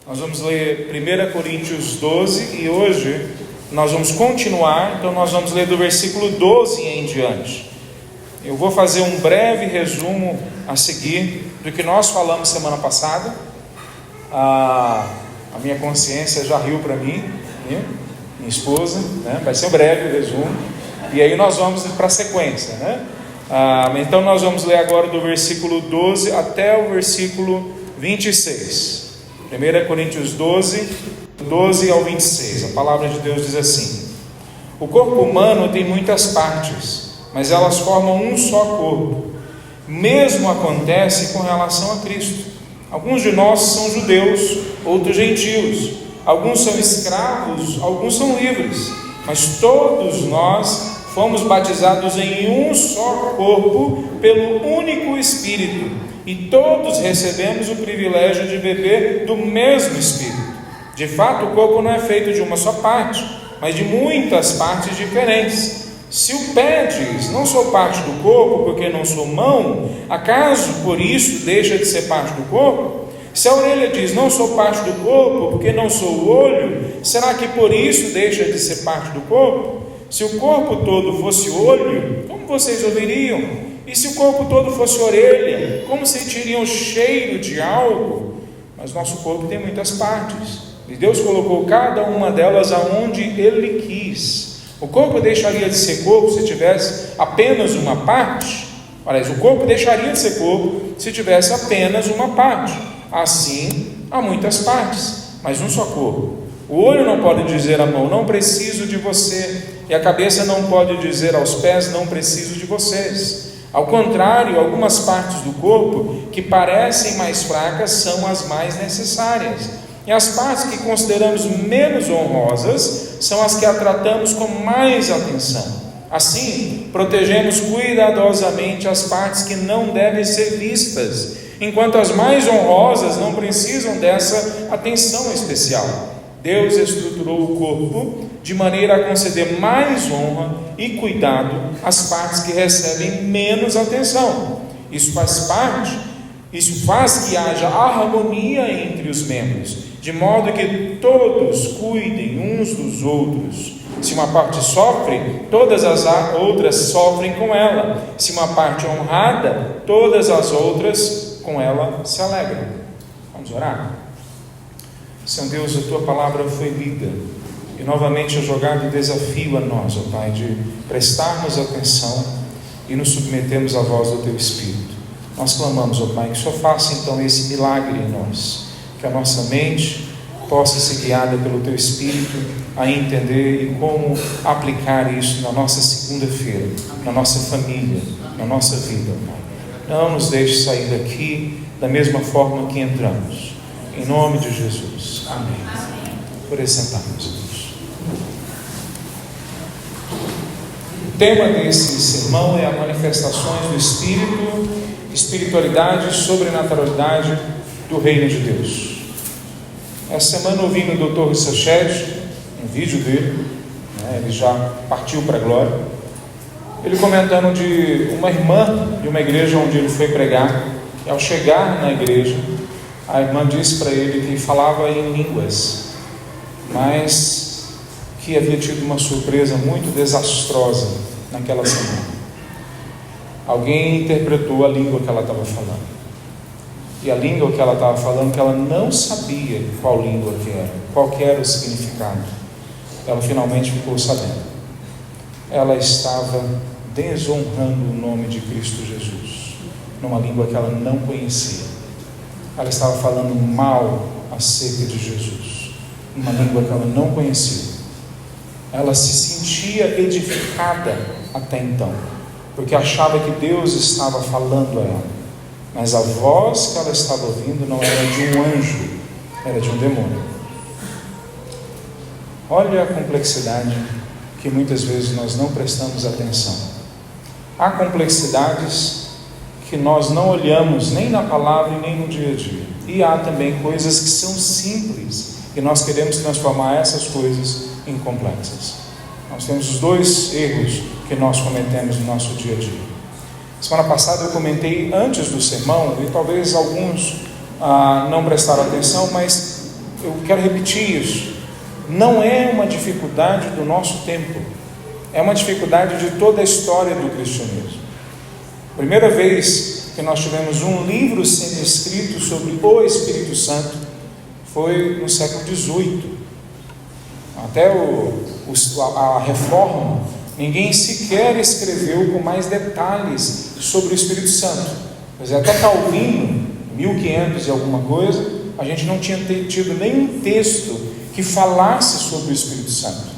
Nós vamos ler 1 Coríntios 12 e hoje nós vamos continuar, então nós vamos ler do versículo 12 em diante. Eu vou fazer um breve resumo a seguir do que nós falamos semana passada. A minha consciência já riu para mim, minha esposa, né? Vai ser um breve resumo, e aí nós vamos para a sequência, né? Então nós vamos ler agora do versículo 12 até o versículo 26. 1 Coríntios 12 ao 26. A palavra de Deus diz assim: o corpo humano tem muitas partes, mas elas formam um só corpo. Mesmo acontece com relação a Cristo. Alguns de nós são judeus, outros gentios. Alguns são escravos, alguns são livres. Mas todos nós fomos batizados em um só corpo pelo único Espírito. E todos recebemos o privilégio de beber do mesmo Espírito. De fato, o corpo não é feito de uma só parte, mas de muitas partes diferentes. Se o pé diz, não sou parte do corpo porque não sou mão, acaso por isso deixa de ser parte do corpo? Se a orelha diz, não sou parte do corpo porque não sou o olho, será que por isso deixa de ser parte do corpo? Se o corpo todo fosse olho, como vocês ouviriam? E se o corpo todo fosse orelha, como sentiriam o cheiro de algo? Mas nosso corpo tem muitas partes, e Deus colocou cada uma delas aonde Ele quis. O corpo deixaria de ser corpo se tivesse apenas uma parte? Aliás, o corpo deixaria de ser corpo se tivesse apenas uma parte. Assim, há muitas partes, mas um só corpo. O olho não pode dizer à mão, não preciso de você, e a cabeça não pode dizer aos pés, não preciso de vocês. Ao contrário, algumas partes do corpo que parecem mais fracas são as mais necessárias. E as partes que consideramos menos honrosas são as que a tratamos com mais atenção. Assim, protegemos cuidadosamente as partes que não devem ser vistas, enquanto as mais honrosas não precisam dessa atenção especial. Deus estruturou o corpo de maneira a conceder mais honra e cuidado às partes que recebem menos atenção. Isso faz que haja harmonia entre os membros, de modo que todos cuidem uns dos outros. Se uma parte sofre, todas as outras sofrem com ela. Se uma parte é honrada, todas as outras com ela se alegram. Vamos orar? Senhor Deus, a Tua palavra foi lida e novamente é jogado o desafio a nós, ó Pai, de prestarmos atenção e nos submetermos à voz do Teu Espírito. Nós clamamos, ó Pai, que o Senhor faça então esse milagre em nós, que a nossa mente possa ser guiada pelo Teu Espírito a entender e como aplicar isso na nossa segunda-feira, na nossa família, na nossa vida, ó Pai. Não nos deixe sair daqui da mesma forma que entramos. Em nome de Jesus. Amém. Por sentarmos, irmãos. O tema desse sermão é a manifestações do Espírito, espiritualidade e sobrenaturalidade do Reino de Deus. Essa semana ouvi no Dr. Rissached, um vídeo dele, ele já partiu para a glória, ele comentando de uma irmã de uma igreja onde ele foi pregar, e ao chegar na igreja, a irmã disse para ele que falava em línguas, mas que havia tido uma surpresa muito desastrosa naquela semana. Alguém interpretou a língua que ela estava falando, e a língua que ela estava falando, que ela não sabia qual língua que era, qual que era o significado. Ela finalmente ficou sabendo. Ela estava desonrando o nome de Cristo Jesus, numa língua que ela não conhecia. Ela estava falando mal acerca de Jesus, uma língua que ela não conhecia. Ela se sentia edificada até então, porque achava que Deus estava falando a ela, mas a voz que ela estava ouvindo não era de um anjo, era de um demônio. Olha a complexidade que muitas vezes nós não prestamos atenção. Há complexidades que nós não olhamos nem na palavra e nem no dia a dia. E há também coisas que são simples e nós queremos transformar essas coisas em complexas. Nós temos os dois erros que nós cometemos no nosso dia a dia. Semana passada eu comentei antes do sermão, e talvez alguns não prestaram atenção, mas eu quero repetir isso, não é uma dificuldade do nosso tempo, é uma dificuldade de toda a história do cristianismo. Primeira vez que nós tivemos um livro sendo escrito sobre o Espírito Santo foi no século XVIII. Até a Reforma, ninguém sequer escreveu com mais detalhes sobre o Espírito Santo. Pois é, até Calvino, 1500 e alguma coisa, a gente não tinha tido nenhum texto que falasse sobre o Espírito Santo.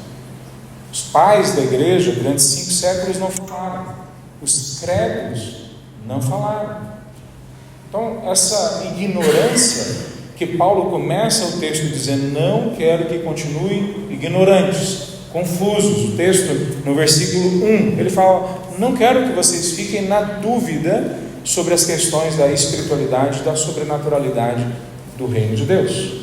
Os pais da igreja, durante 5 séculos, não falaram. Os credos não falaram. Então, essa ignorância que Paulo começa o texto dizendo: não quero que continuem ignorantes, confusos. O texto, no versículo 1, ele fala: não quero que vocês fiquem na dúvida sobre as questões da espiritualidade, da sobrenaturalidade do reino de Deus.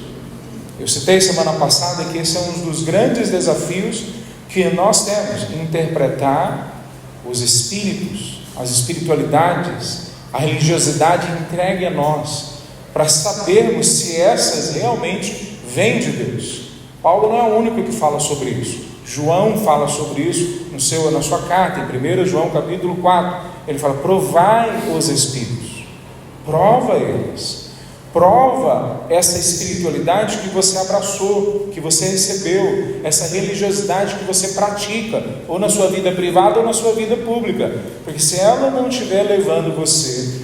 Eu citei semana passada que esse é um dos grandes desafios que nós temos: interpretar os espíritos, as espiritualidades, a religiosidade entregue a nós, para sabermos se essas realmente vêm de Deus. Paulo não é o único que fala sobre isso. João fala sobre isso na sua carta, em 1 João capítulo 4. Ele fala: provai os espíritos, prova eles, prova essa espiritualidade que você abraçou, que você recebeu, essa religiosidade que você pratica, ou na sua vida privada ou na sua vida pública, porque se ela não estiver levando você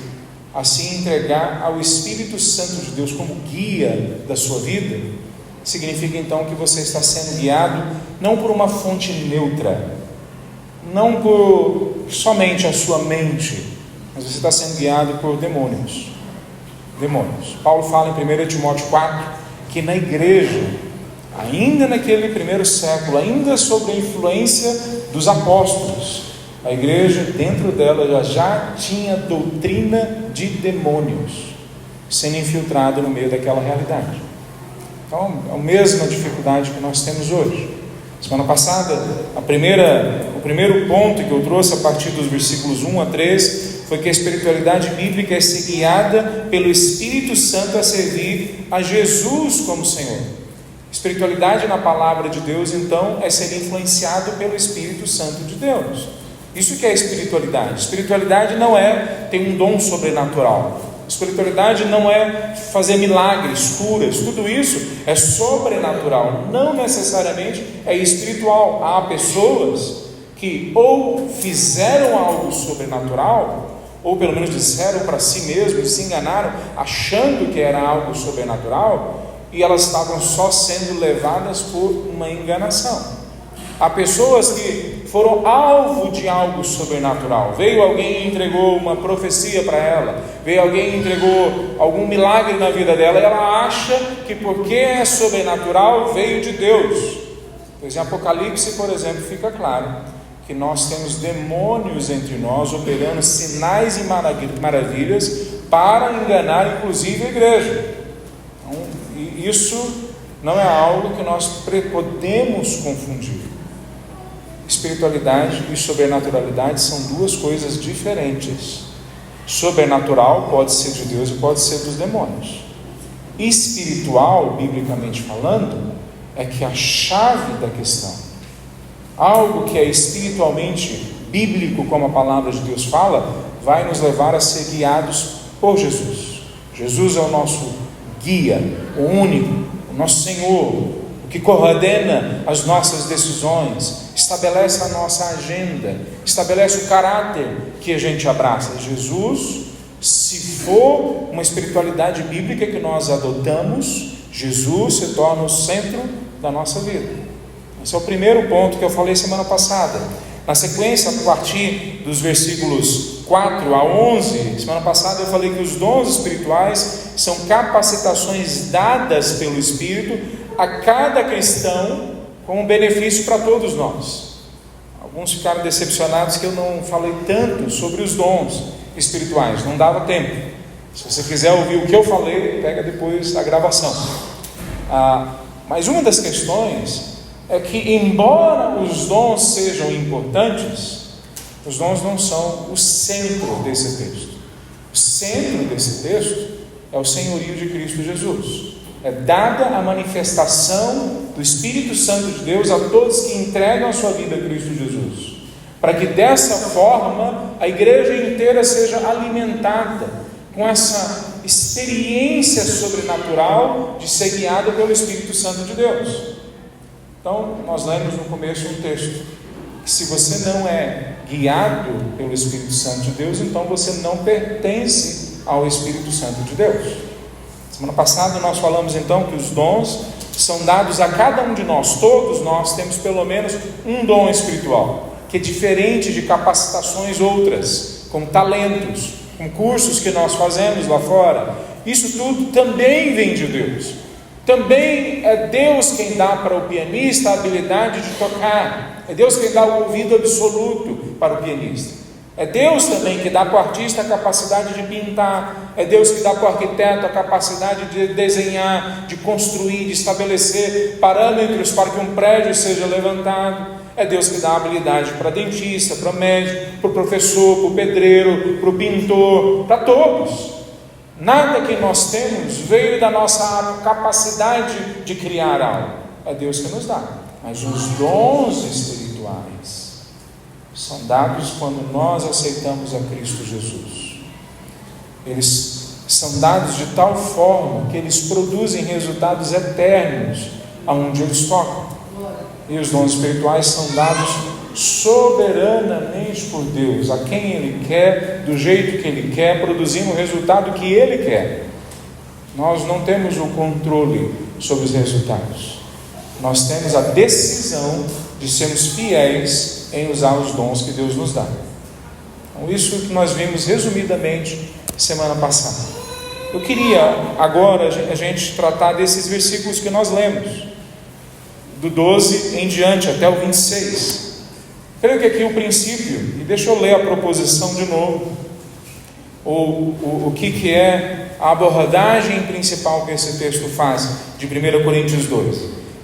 a se entregar ao Espírito Santo de Deus como guia da sua vida, significa então que você está sendo guiado não por uma fonte neutra, não por somente a sua mente, mas você está sendo guiado por demônios. Paulo fala em 1 Timóteo 4 que na igreja, ainda naquele primeiro século, ainda sob a influência dos apóstolos, a igreja, dentro dela, já tinha doutrina de demônios sendo infiltrada no meio daquela realidade. Então, é a mesma dificuldade que nós temos hoje. Semana passada, o primeiro ponto que eu trouxe a partir dos versículos 1 a 3 foi que a espiritualidade bíblica é ser guiada pelo Espírito Santo a servir a Jesus como Senhor. Espiritualidade na palavra de Deus, então, é ser influenciado pelo Espírito Santo de Deus. Isso que é espiritualidade. Espiritualidade não é ter um dom sobrenatural. Espiritualidade não é fazer milagres, curas. Tudo isso é sobrenatural, não necessariamente é espiritual. Há pessoas que ou fizeram algo sobrenatural, ou pelo menos disseram para si mesmos, se enganaram, achando que era algo sobrenatural, e elas estavam só sendo levadas por uma enganação. Há pessoas que foram alvo de algo sobrenatural. Veio alguém e entregou uma profecia para ela, veio alguém e entregou algum milagre na vida dela, e ela acha que porque é sobrenatural veio de Deus. Pois em Apocalipse, por exemplo, fica claro que nós temos demônios entre nós operando sinais e maravilhas para enganar inclusive a igreja. Então, isso não é algo que nós podemos confundir. Espiritualidade e sobrenaturalidade são duas coisas diferentes. Sobrenatural pode ser de Deus e pode ser dos demônios. Espiritual, biblicamente falando, é que a chave da questão, algo que é espiritualmente bíblico, como a palavra de Deus fala, vai nos levar a ser guiados por Jesus. Jesus é o nosso guia, o único, o nosso Senhor, o que coordena as nossas decisões, estabelece a nossa agenda, estabelece o caráter que a gente abraça. Jesus, se for uma espiritualidade bíblica que nós adotamos, Jesus se torna o centro da nossa vida. Esse é o primeiro ponto que eu falei semana passada. Na sequência, a partir dos versículos 4 a 11, semana passada eu falei que os dons espirituais são capacitações dadas pelo Espírito a cada cristão como benefício para todos nós. Alguns ficaram decepcionados que eu não falei tanto sobre os dons espirituais, não dava tempo. Se você quiser ouvir o que eu falei, pega depois a gravação. Mas uma das questões é que, embora os dons sejam importantes, os dons não são o centro desse texto. O centro desse texto é o senhorio de Cristo Jesus. é dada a manifestação do Espírito Santo de Deus a todos que entregam a sua vida a Cristo Jesus, para que dessa forma a igreja inteira seja alimentada com essa experiência sobrenatural de ser guiada pelo Espírito Santo de Deus. Então, nós lemos no começo um texto que se você não é guiado pelo Espírito Santo de Deus, então você não pertence ao Espírito Santo de Deus. Semana passada nós falamos então que os dons são dados a cada um de nós. Todos nós temos pelo menos um dom espiritual, que é diferente de capacitações outras, como talentos, com cursos que nós fazemos lá fora. Isso tudo também vem de Deus. Também é Deus quem dá para o pianista a habilidade de tocar. É Deus quem dá o ouvido absoluto para o pianista. É Deus também que dá para o artista a capacidade de pintar. É Deus que dá para o arquiteto a capacidade de desenhar, de construir, de estabelecer parâmetros para que um prédio seja levantado. É Deus que dá habilidade para dentista, para médico, para o professor, para o pedreiro, para o pintor, para todos. Nada que nós temos veio da nossa capacidade de criar algo. É Deus que nos dá. Mas os dons espirituais são dados quando nós aceitamos a Cristo Jesus. Eles são dados de tal forma que eles produzem resultados eternos aonde eles tocam. E os dons espirituais são dados soberanamente por Deus, a quem Ele quer, do jeito que Ele quer, produzindo o resultado que Ele quer. Nós não temos o controle sobre os resultados. Nós temos a decisão de sermos fiéis em usar os dons que Deus nos dá. Então, isso que nós vimos resumidamente semana passada. Eu queria agora a gente tratar desses versículos que nós lemos, do 12 em diante até o 26. Creio que aqui o princípio, e deixa eu ler a proposição de novo, o que é a abordagem principal que esse texto faz, de 1 Coríntios 2.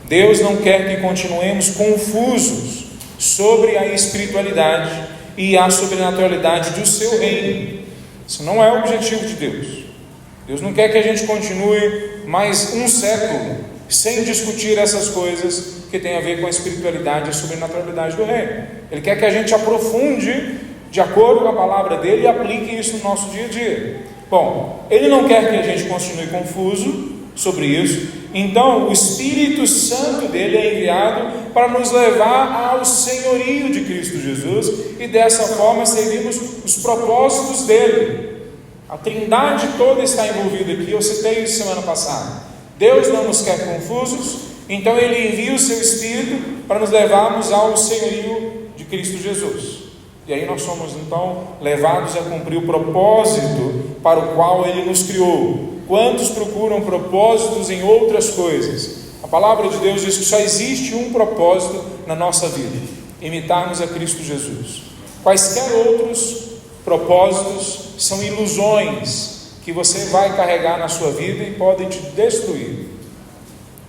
Deus não quer que continuemos confusos sobre a espiritualidade e a sobrenaturalidade do seu reino. Isso não é o objetivo de Deus. Deus não quer que a gente continue mais um século sem discutir essas coisas que tem a ver com a espiritualidade e a sobrenaturalidade do reino. Ele quer que a gente aprofunde de acordo com a palavra dele e aplique isso no nosso dia a dia. Bom, ele não quer que a gente continue confuso sobre isso, então o Espírito Santo dele é enviado para nos levar ao senhorio de Cristo Jesus e dessa forma servimos os propósitos dele. A Trindade toda está envolvida aqui, eu citei isso semana passada. Deus não nos quer confusos, então Ele envia o seu Espírito para nos levarmos ao senhorio de Cristo Jesus. E aí nós somos então levados a cumprir o propósito para o qual Ele nos criou. Quantos procuram propósitos em outras coisas? A palavra de Deus diz que só existe um propósito na nossa vida: imitarmos a Cristo Jesus. Quaisquer outros propósitos são ilusões que você vai carregar na sua vida e podem te destruir.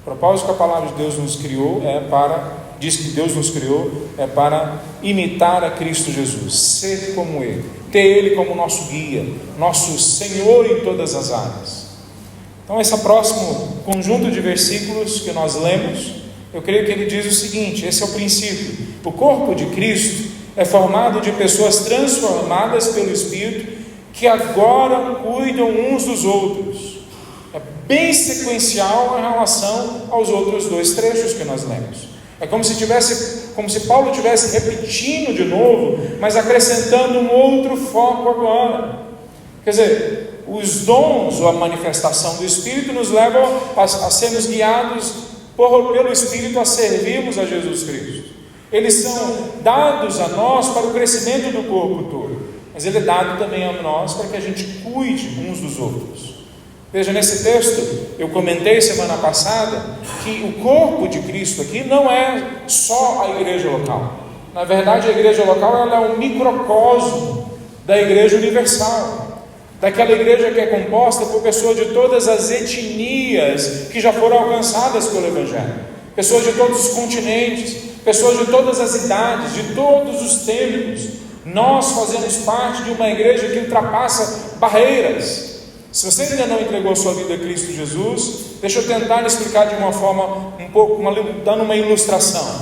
O propósito que a palavra de Deus nos criou diz que Deus nos criou para imitar a Cristo Jesus, ser como Ele, ter Ele como nosso guia, nosso Senhor em todas as áreas. Então esse próximo conjunto de versículos que nós lemos, eu creio que ele diz o seguinte: esse é o princípio. O corpo de Cristo é formado de pessoas transformadas pelo Espírito, que agora cuidam uns dos outros. É bem sequencial em relação aos outros dois trechos que nós lemos. É como se Paulo estivesse repetindo de novo, mas acrescentando um outro foco agora. Quer dizer, os dons ou a manifestação do Espírito nos levam a sermos guiados pelo Espírito a servirmos a Jesus Cristo. Eles são dados a nós para o crescimento do corpo todo, mas ele é dado também a nós para que a gente cuide uns dos outros. Veja, nesse texto, eu comentei semana passada que o corpo de Cristo aqui não é só a igreja local. Na verdade, a igreja local ela é um microcosmo da igreja universal, daquela igreja que é composta por pessoas de todas as etnias que já foram alcançadas pelo Evangelho, pessoas de todos os continentes, pessoas de todas as idades, de todos os tempos. Nós fazemos parte de uma igreja que ultrapassa barreiras. Se você ainda não entregou sua vida a Cristo Jesus, deixa eu tentar explicar de uma forma dando uma ilustração.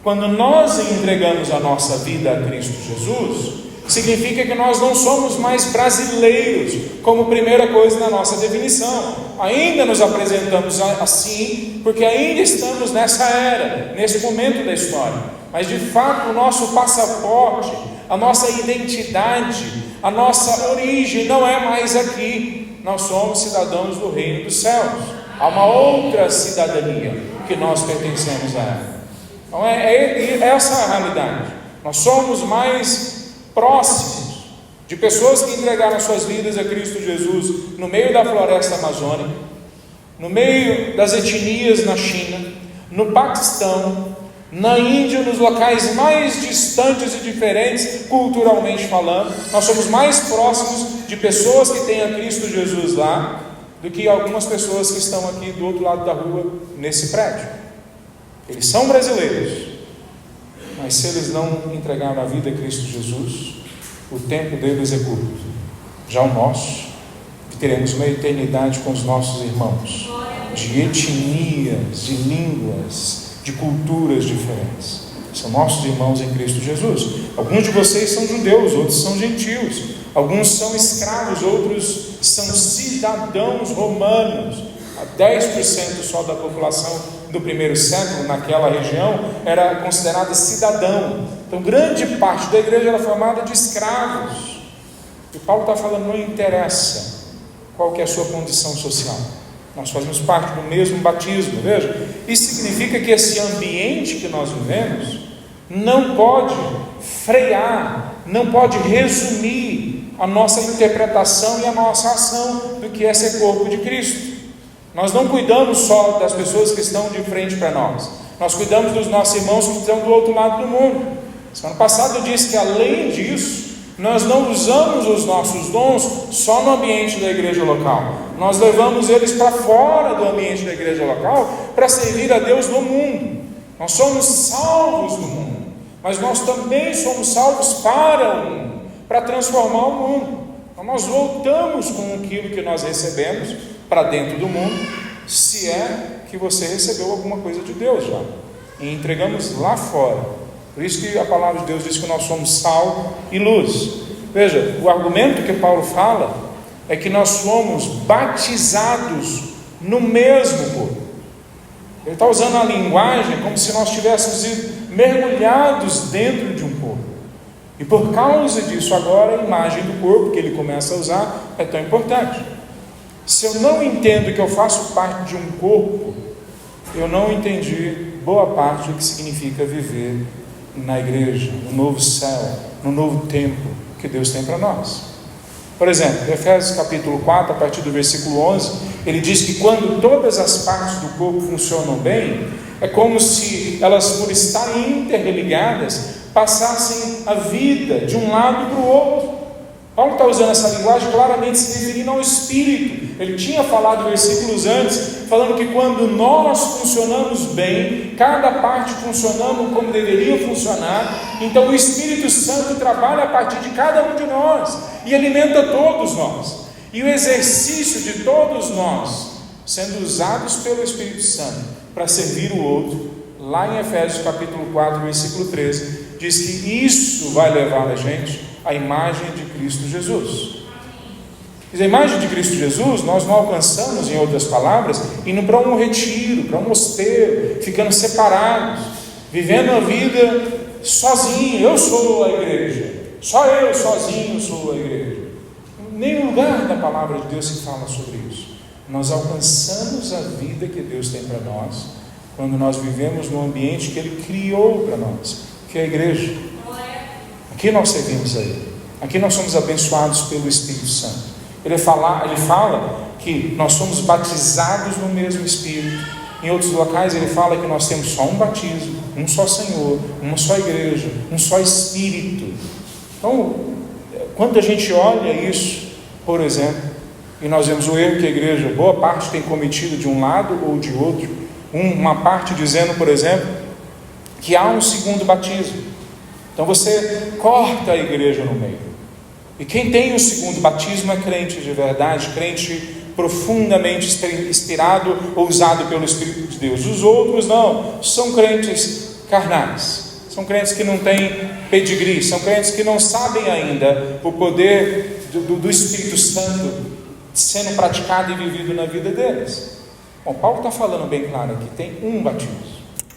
Quando nós entregamos a nossa vida a Cristo Jesus, significa que nós não somos mais brasileiros, como primeira coisa na nossa definição. Ainda nos apresentamos assim, porque ainda estamos nessa era, nesse momento da história. Mas de fato o nosso passaporte, a nossa identidade, a nossa origem não é mais aqui. Nós somos cidadãos do reino dos céus. Há uma outra cidadania que nós pertencemos a ela. Então é essa a realidade. Nós somos mais próximos de pessoas que entregaram suas vidas a Cristo Jesus no meio da floresta amazônica, no meio das etnias na China, no Paquistão, na Índia, nos locais mais distantes e diferentes culturalmente falando. Nós somos mais próximos de pessoas que têm a Cristo Jesus lá do que algumas pessoas que estão aqui do outro lado da rua nesse prédio. Eles são brasileiros, mas se eles não entregaram a vida a Cristo Jesus, o tempo deles é curto. Já o nosso, que teremos uma eternidade com os nossos irmãos, de etnias, de línguas, de culturas diferentes. São nossos irmãos em Cristo Jesus. Alguns de vocês são judeus, outros são gentios. Alguns são escravos, outros são cidadãos romanos. 10% só da população do primeiro século naquela região era considerada cidadão. Então grande parte da igreja era formada de escravos. E Paulo está falando, não interessa qual que é a sua condição social, nós fazemos parte do mesmo batismo. Veja, isso significa que esse ambiente que nós vivemos não pode frear, não pode resumir a nossa interpretação e a nossa ação do que é ser corpo de Cristo. Nós não cuidamos só das pessoas que estão de frente para nós, nós cuidamos dos nossos irmãos que estão do outro lado do mundo. Semana passada eu disse que além disso, nós não usamos os nossos dons só no ambiente da igreja local, nós levamos eles para fora do ambiente da igreja local para servir a Deus no mundo. Nós somos salvos no mundo, mas nós também somos salvos para o mundo, para transformar o mundo. Então nós voltamos com aquilo que nós recebemos para dentro do mundo, se é que você recebeu alguma coisa de Deus já, e entregamos lá fora. Por isso que a palavra de Deus diz que nós somos sal e luz. Veja, o argumento que Paulo fala é que nós somos batizados no mesmo corpo. Ele está usando a linguagem como se nós tivéssemos sido mergulhados dentro de um corpo. E por causa disso agora a imagem do corpo que ele começa a usar é tão importante. Se eu não entendo que eu faço parte de um corpo, eu não entendi boa parte do que significa viver na igreja, no novo céu, no novo tempo que Deus tem para nós. Por exemplo, Efésios capítulo 4, a partir do versículo 11, ele diz que quando todas as partes do corpo funcionam bem, é como se elas, por estarem interligadas, passassem a vida de um lado para o outro. Paulo está usando essa linguagem claramente se referindo ao Espírito. Ele tinha falado versículos antes, falando que quando nós funcionamos bem, cada parte funcionando como deveria funcionar, então o Espírito Santo trabalha a partir de cada um de nós e alimenta todos nós. E o exercício de todos nós sendo usados pelo Espírito Santo para servir o outro, lá em Efésios capítulo 4, versículo 13, diz que isso vai levar a gente à imagem de Cristo Jesus. A imagem de Cristo Jesus nós não alcançamos, em outras palavras, indo para um retiro, para um mosteiro, ficando separados, vivendo a vida sozinho. Eu sou a igreja, só eu sozinho sou a igreja. Em nenhum lugar da palavra de Deus se fala sobre isso. Nós alcançamos a vida que Deus tem para nós quando nós vivemos no ambiente que Ele criou para nós, que é a igreja. Aqui nós servimos a Ele, aqui nós somos abençoados pelo Espírito Santo. Ele fala que nós somos batizados no mesmo Espírito. Em outros locais ele fala que nós temos só um batismo, um só Senhor, uma só igreja, um só Espírito. Então, quando a gente olha isso, por exemplo, e nós vemos o erro que a igreja, boa parte, tem cometido de um lado ou de outro, uma parte dizendo, por exemplo, que há um segundo batismo. Então você corta a igreja no meio. E quem tem o segundo batismo é crente de verdade, crente profundamente inspirado ou usado pelo Espírito de Deus. Os outros não, são crentes carnais, são crentes que não têm pedigree, são crentes que não sabem ainda o poder do Espírito Santo sendo praticado e vivido na vida deles. Bom, Paulo está falando bem claro aqui, tem um batismo.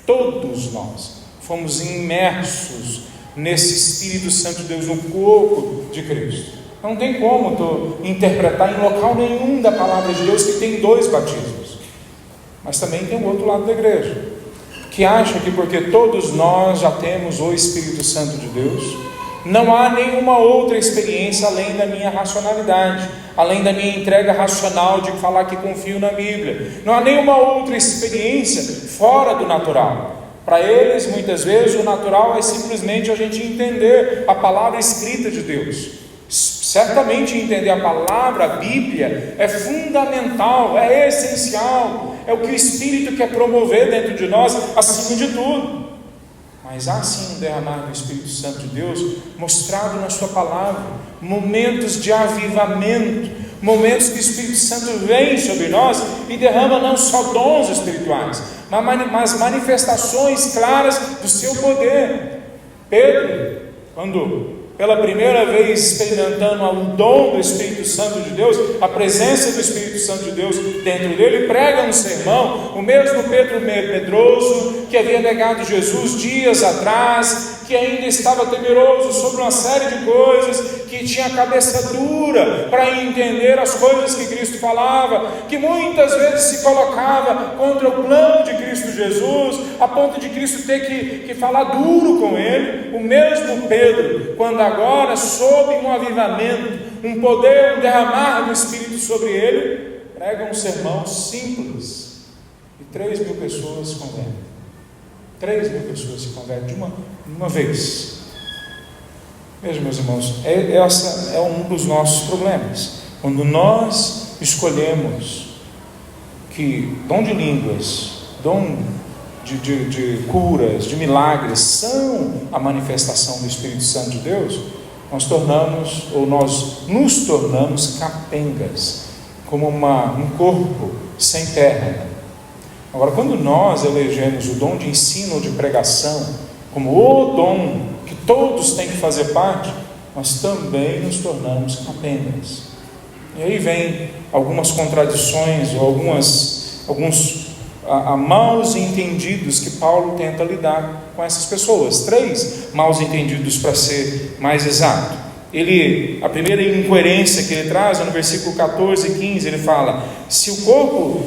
Todos nós fomos imersos nesse Espírito Santo de Deus, no corpo de Cristo. Não tem como tu interpretar em local nenhum da palavra de Deus que tem 2 batismos. Mas também tem o outro lado da igreja, que acha que porque todos nós já temos o Espírito Santo de Deus, não há nenhuma outra experiência além da minha racionalidade, além da minha entrega racional de falar que confio na Bíblia. Não há nenhuma outra experiência fora do natural. Para eles, muitas vezes, o natural é simplesmente a gente entender a palavra escrita de Deus. Certamente entender a palavra, a Bíblia, é fundamental, é essencial, é o que o Espírito quer promover dentro de nós, acima de tudo. Mas há sim um derramar do Espírito Santo de Deus, mostrado na sua palavra, momentos de avivamento, momentos que o Espírito Santo vem sobre nós e derrama não só dons espirituais, mas manifestações claras do seu poder. Pedro, quando pela primeira vez experimentando o dom do Espírito Santo de Deus, a presença do Espírito Santo de Deus dentro dele, prega um sermão, o mesmo Pedro medroso, que havia negado Jesus dias atrás, que ainda estava temeroso sobre uma série de coisas, que tinha a cabeça dura para entender as coisas que Cristo falava, que muitas vezes se colocava contra o plano de Cristo Jesus, a ponto de Cristo ter que falar duro com ele. O mesmo Pedro, quando agora sob um avivamento, um poder, um derramar do Espírito sobre ele, prega um sermão simples e 3.000 pessoas se convertem. 3.000 pessoas se convertem de uma vez. Veja, meus irmãos, essa é um dos nossos problemas. Quando nós escolhemos que dom de línguas, dom de curas, de milagres são a manifestação do Espírito Santo de Deus, nós nos tornamos capengas, como um corpo sem perna. Agora, quando nós elegemos o dom de ensino ou de pregação como o dom que todos têm que fazer parte, nós também nos tornamos capengas. E aí vem algumas contradições ou alguns maus entendidos que Paulo tenta lidar com essas pessoas. 3 maus entendidos, para ser mais exato. A primeira incoerência que ele traz é no versículo 14 e 15. Ele fala: se o corpo,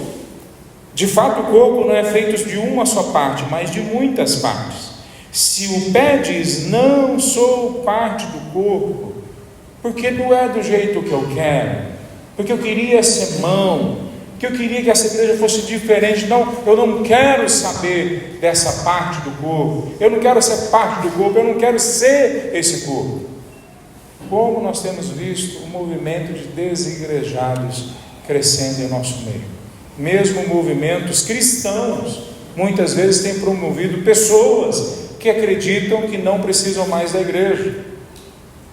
de fato o corpo não é feito de uma só parte, mas de muitas partes. Se o pé diz, não sou parte do corpo, porque não é do jeito que eu quero, porque eu queria ser mão, que eu queria que essa igreja fosse diferente. Não, eu não quero saber dessa parte do corpo, eu não quero ser parte do corpo, eu não quero ser esse corpo. Como nós temos visto um movimento de desigrejados crescendo em nosso meio. Mesmo movimentos cristãos, muitas vezes têm promovido pessoas que acreditam que não precisam mais da igreja.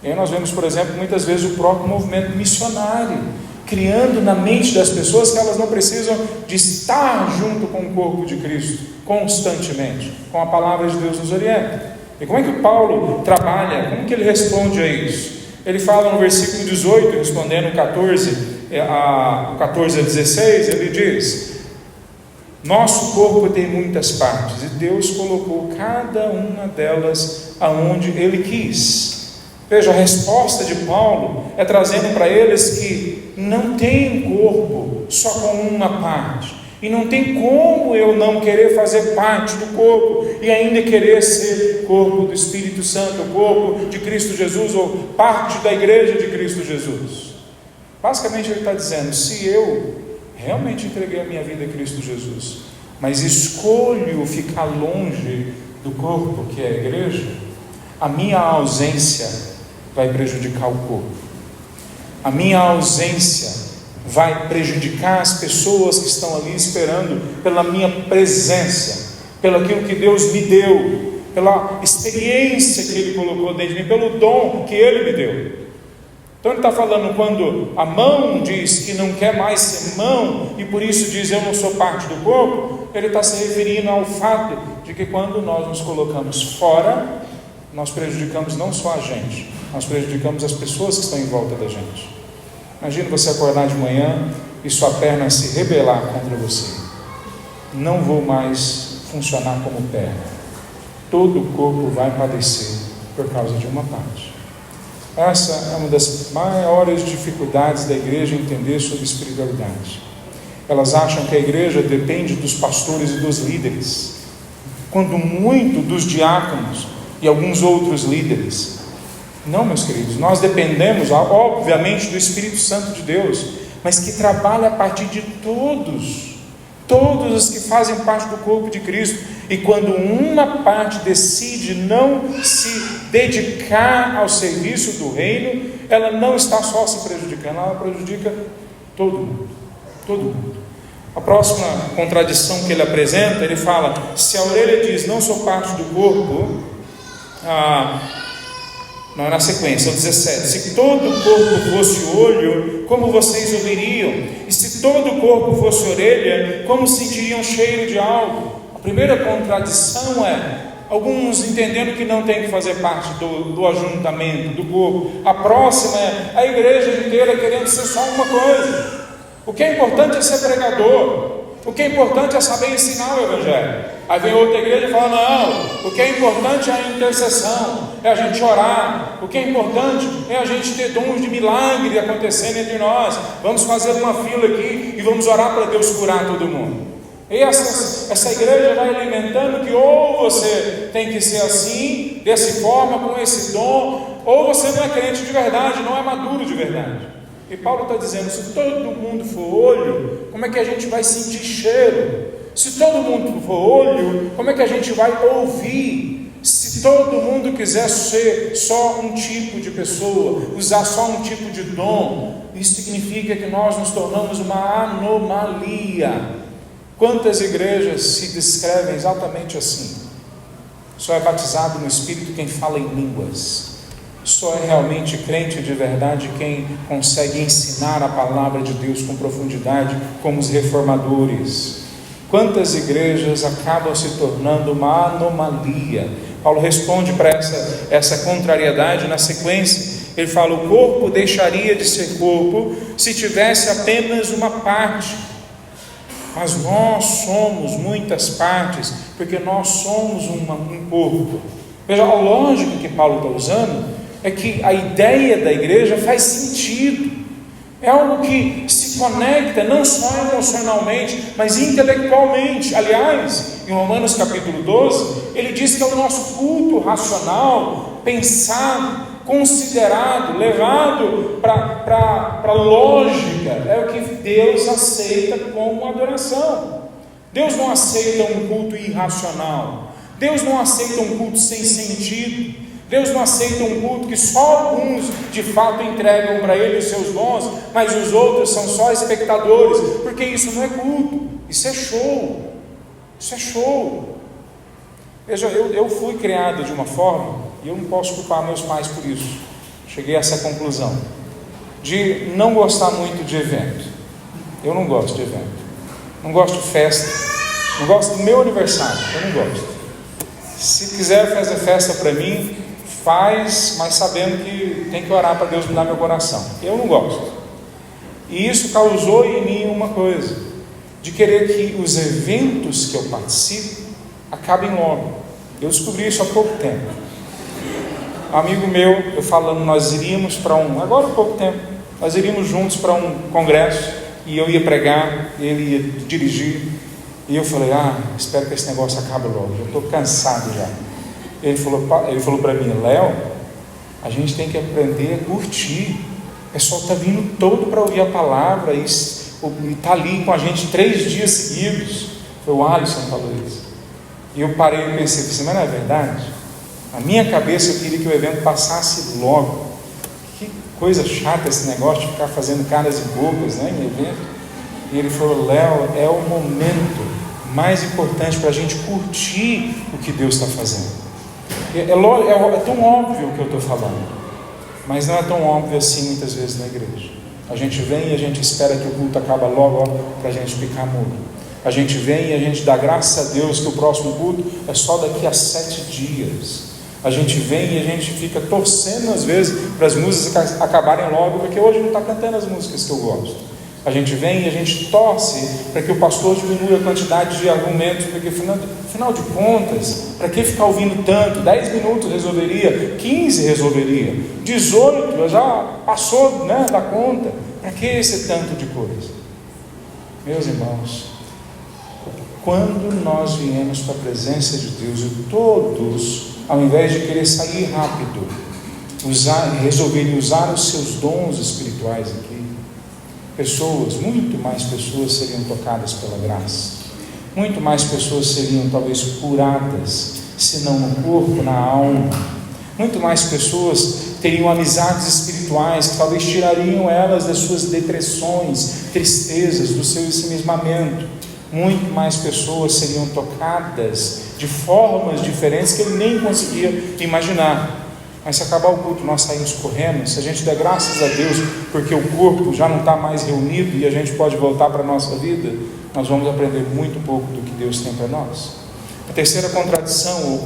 E aí nós vemos, por exemplo, muitas vezes o próprio movimento missionário, criando na mente das pessoas que elas não precisam de estar junto com o corpo de Cristo constantemente, com a palavra de Deus nos orienta. E como é que Paulo trabalha? Como que ele responde a isso? Ele fala no versículo 18, respondendo 14 a 16, ele diz: nosso corpo tem muitas partes, e Deus colocou cada uma delas aonde Ele quis. Veja, a resposta de Paulo é trazendo para eles que não tem corpo só com uma parte, e não tem como eu não querer fazer parte do corpo e ainda querer ser corpo do Espírito Santo, o corpo de Cristo Jesus, ou parte da igreja de Cristo Jesus. Basicamente ele está dizendo: se eu realmente entreguei a minha vida a Cristo Jesus, mas escolho ficar longe do corpo que é a igreja, a minha ausência vai prejudicar o corpo, a minha ausência vai prejudicar as pessoas que estão ali esperando pela minha presença, pelo aquilo que Deus me deu, pela experiência que Ele colocou dentro de mim, pelo dom que Ele me deu. Então ele está falando quando a mão diz que não quer mais ser mão e por isso diz eu não sou parte do corpo, ele está se referindo ao fato de que quando nós nos colocamos fora, nós prejudicamos não só a gente, nós prejudicamos as pessoas que estão em volta da gente. Imagina você acordar de manhã e sua perna se rebelar contra você. Não vou mais funcionar como perna. Todo o corpo vai padecer por causa de uma parte. Essa é uma das maiores dificuldades da igreja entender sobre espiritualidade. Elas acham que a igreja depende dos pastores e dos líderes, quando muito dos diáconos e alguns outros líderes. Não, meus queridos, nós dependemos, obviamente, do Espírito Santo de Deus, mas que trabalha a partir de todos os que fazem parte do corpo de Cristo. E quando uma parte decide não se dedicar ao serviço do reino, ela não está só se prejudicando, ela prejudica todo mundo, todo mundo. A próxima contradição que ele apresenta, ele fala, se a orelha diz, não sou parte do corpo, não, na sequência, o 17, se todo o corpo fosse olho, como vocês o veriam? E se todo o corpo fosse orelha, como sentiriam cheiro de algo? A primeira contradição é, alguns entendendo que não tem que fazer parte do ajuntamento, do corpo. A próxima é, a igreja inteira querendo ser só uma coisa. O que é importante é ser pregador. O que é importante é saber ensinar o Evangelho. Aí vem outra igreja e fala, não, o que é importante é a intercessão, é a gente orar. O que é importante é a gente ter dons de milagre acontecendo entre nós. Vamos fazer uma fila aqui e vamos orar para Deus curar todo mundo. E essa igreja vai alimentando que ou você tem que ser assim, dessa forma, com esse dom, ou você não é crente de verdade, não é maduro de verdade. E Paulo está dizendo, se todo mundo for olho, como é que a gente vai sentir cheiro? Se todo mundo for olho, como é que a gente vai ouvir? Se todo mundo quiser ser só um tipo de pessoa, usar só um tipo de dom, isso significa que nós nos tornamos uma anomalia. Quantas igrejas se descrevem exatamente assim? Só é batizado no Espírito quem fala em línguas. Só é realmente crente de verdade quem consegue ensinar a palavra de Deus com profundidade, como os reformadores. Quantas igrejas acabam se tornando uma anomalia? Paulo responde para essa contrariedade na sequência. Ele fala, o corpo deixaria de ser corpo se tivesse apenas uma parte. Mas nós somos muitas partes, porque nós somos um corpo. Veja, a lógica que Paulo está usando é que a ideia da igreja faz sentido. É algo que se conecta não só emocionalmente, mas intelectualmente. Aliás, em Romanos capítulo 12, ele diz que é o nosso culto racional, pensado, considerado, levado para a lógica, é o que Deus aceita como adoração. Deus não aceita um culto irracional. Deus não aceita um culto sem sentido. Deus não aceita um culto que só alguns de fato entregam para Ele os seus dons, mas os outros são só espectadores, porque isso não é culto, isso é show. Isso é show. Veja, eu fui criado de uma forma, e eu não posso culpar meus pais por isso. Cheguei a essa conclusão, de não gostar muito de evento. Eu não gosto de evento, não gosto de festa, não gosto do meu aniversário, eu não gosto. Se quiser fazer festa para mim, faz, mas sabendo que tem que orar para Deus mudar meu coração. Eu não gosto. E isso causou em mim uma coisa, de querer que os eventos que eu participo acabem logo. Eu descobri isso há pouco tempo. Um amigo meu, eu falando, nós iríamos para agora há pouco tempo, nós iríamos juntos para um congresso, e eu ia pregar, ele ia dirigir, e eu falei, espero que esse negócio acabe logo, eu estou cansado já. Ele falou para mim, Léo, a gente tem que aprender a curtir. O pessoal está vindo todo para ouvir a palavra e está ali com a gente 3 dias seguidos. Foi o Alisson que falou isso. E eu parei e pensei, mas não é verdade? Na minha cabeça eu queria que o evento passasse logo. Que coisa chata esse negócio de ficar fazendo caras e bocas, né, em evento. E ele falou, Léo, é o momento mais importante para a gente curtir o que Deus está fazendo. É tão óbvio o que eu estou falando. Mas não é tão óbvio assim muitas vezes na igreja. A gente vem e a gente espera que o culto acabe logo para a gente picar muro. A gente vem e a gente dá graças a Deus que o próximo culto é só daqui a 7 dias. A gente vem e a gente fica torcendo às vezes para as músicas acabarem logo, porque hoje não está cantando as músicas que eu gosto. A gente vem e a gente torce para que o pastor diminua a quantidade de argumentos, porque afinal de contas, para que ficar ouvindo tanto? 10 minutos resolveria, 15 resolveria, 18 já passou, né, da conta. Para que esse tanto de coisa? Meus irmãos, quando nós viemos para a presença de Deus e todos, ao invés de querer sair rápido, resolverem usar os seus dons espirituais aqui, muito mais pessoas seriam tocadas pela graça, muito mais pessoas seriam talvez curadas, se não no corpo, na alma, muito mais pessoas teriam amizades espirituais que talvez tirariam elas das suas depressões, tristezas, do seu ensimismamento. Muito mais pessoas seriam tocadas de formas diferentes que ele nem conseguia imaginar. Mas se acabar o culto, nós saímos correndo, se a gente der graças a Deus, porque o corpo já não está mais reunido e a gente pode voltar para a nossa vida, nós vamos aprender muito pouco do que Deus tem para nós. A terceira contradição, ou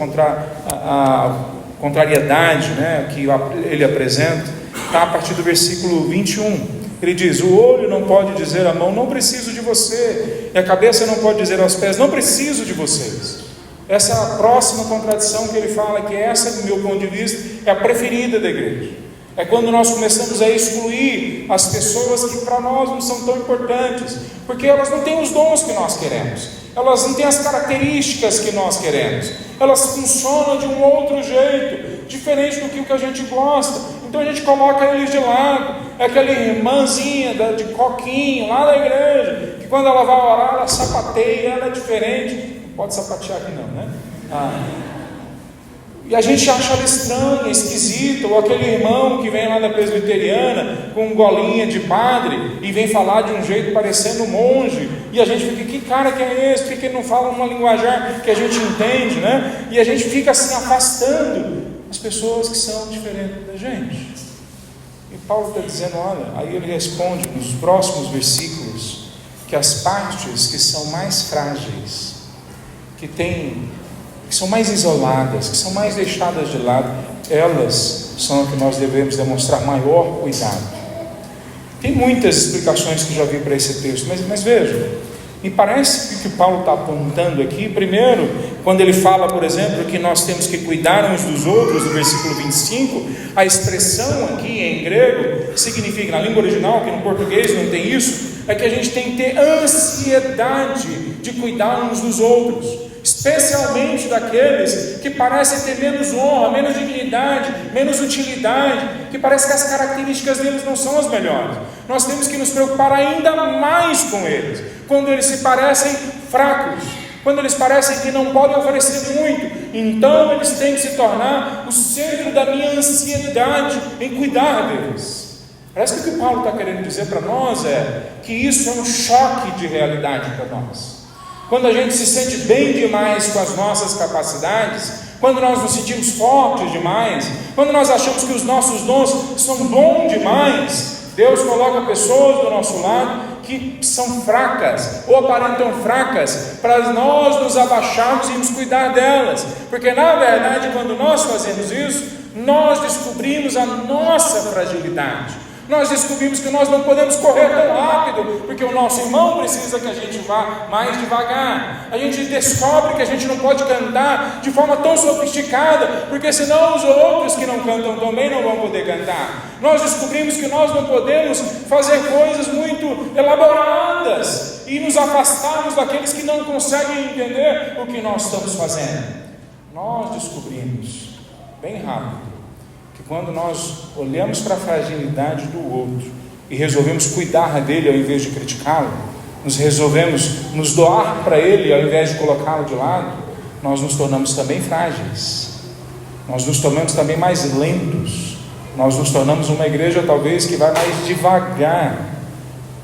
contrariedade, né, que ele apresenta, está a partir do versículo 21. Ele diz: o olho não pode dizer à mão, não preciso de você, e a cabeça não pode dizer aos pés, não preciso de vocês. Essa é a próxima contradição que ele fala, que essa, do meu ponto de vista, é a preferida da igreja. É quando nós começamos a excluir as pessoas que para nós não são tão importantes, porque elas não têm os dons que nós queremos, elas não têm as características que nós queremos, elas funcionam de um outro jeito, diferente do que a gente gosta. Então a gente coloca eles de lado. É aquela irmãzinha de coquinho lá da igreja, que quando ela vai orar, ela sapateia, ela é diferente. Não pode sapatear aqui não, né? E a gente acha ela estranha, esquisita. Ou aquele irmão que vem lá da presbiteriana com um golinha de padre e vem falar de um jeito parecendo monge, e a gente fica: que cara que é esse? Por que ele não fala uma linguajar que a gente entende, né? E a gente fica assim afastando as pessoas que são diferentes da gente. E Paulo está dizendo, olha, aí ele responde nos próximos versículos, que as partes que são mais frágeis, que são mais isoladas, que são mais deixadas de lado, elas são as que nós devemos demonstrar maior cuidado. Tem muitas explicações que já vi para esse texto, mas veja, me parece que o que Paulo está apontando aqui, primeiro, quando ele fala, por exemplo, que nós temos que cuidar uns dos outros, no versículo 25, a expressão aqui em grego significa, na língua original, que no português não tem isso, é que a gente tem que ter ansiedade de cuidar uns dos outros, especialmente daqueles que parecem ter menos honra, menos dignidade, menos utilidade, que parece que as características deles não são as melhores. Nós temos que nos preocupar ainda mais com eles, quando eles se parecem fracos, quando eles parecem que não podem oferecer muito. Então eles têm que se tornar o centro da minha ansiedade em cuidar deles. Parece que o que Paulo está querendo dizer para nós é que isso é um choque de realidade para nós. Quando a gente se sente bem demais com as nossas capacidades, quando nós nos sentimos fortes demais, quando nós achamos que os nossos dons são bons demais, Deus coloca pessoas do nosso lado que são fracas, ou aparentam fracas, para nós nos abaixarmos e nos cuidar delas, porque na verdade, quando nós fazemos isso, nós descobrimos a nossa fragilidade. Nós descobrimos que nós não podemos correr tão rápido, porque o nosso irmão precisa que a gente vá mais devagar. A gente descobre que a gente não pode cantar de forma tão sofisticada, porque senão os outros que não cantam também não vão poder cantar. Nós descobrimos que nós não podemos fazer coisas muito elaboradas e nos afastarmos daqueles que não conseguem entender o que nós estamos fazendo. Nós descobrimos bem rápido que quando nós olhamos para a fragilidade do outro e resolvemos cuidar dele ao invés de criticá-lo, resolvemos nos doar para ele ao invés de colocá-lo de lado, nós nos tornamos também frágeis, nós nos tornamos também mais lentos, nós nos tornamos uma igreja talvez que vai mais devagar,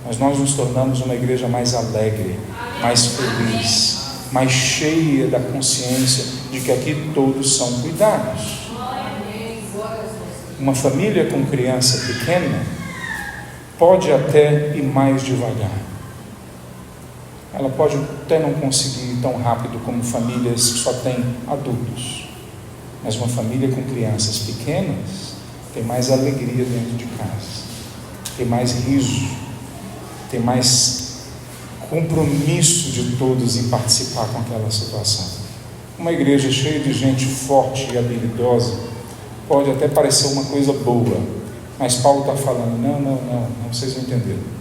mas nós nos tornamos uma igreja mais alegre, mais feliz, mais cheia da consciência de que aqui todos são cuidados. uma família com criança pequena pode até ir mais devagar. Ela pode até não conseguir ir tão rápido como famílias que só têm adultos. Mas uma família com crianças pequenas tem mais alegria dentro de casa, tem mais riso, tem mais compromisso de todos em participar com aquela situação. Uma igreja cheia de gente forte e habilidosa pode até parecer uma coisa boa, mas Paulo está falando, não, vocês não entenderam.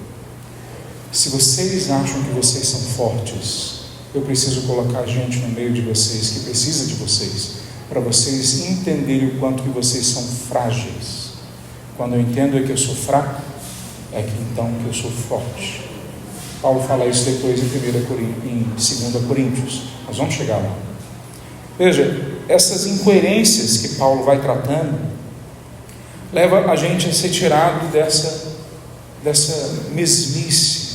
Se vocês acham que vocês são fortes, eu preciso colocar gente no meio de vocês que precisa de vocês, para vocês entenderem o quanto que vocês são frágeis. Quando eu entendo que eu sou fraco, é que então que eu sou forte. Paulo fala isso depois em 2 Coríntios. Nós vamos chegar lá. Veja, essas incoerências que Paulo vai tratando leva a gente a ser tirado dessa mesmice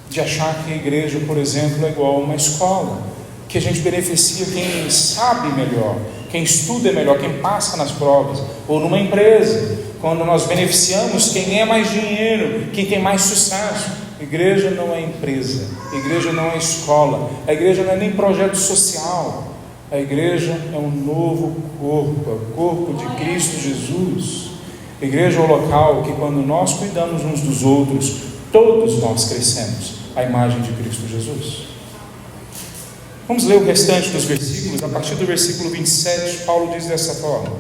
de achar que a igreja, por exemplo, é igual a uma escola, que a gente beneficia quem sabe melhor, quem estuda melhor, quem passa nas provas, ou numa empresa, quando nós beneficiamos quem ganha mais dinheiro, quem tem mais sucesso. A igreja não é empresa, a igreja não é escola, a igreja não é nem projeto social. A igreja é um novo corpo, é o corpo de Cristo Jesus. A igreja é o local que, quando nós cuidamos uns dos outros, todos nós crescemos à imagem de Cristo Jesus. Vamos ler o restante dos versículos. A partir do versículo 27, Paulo diz dessa forma: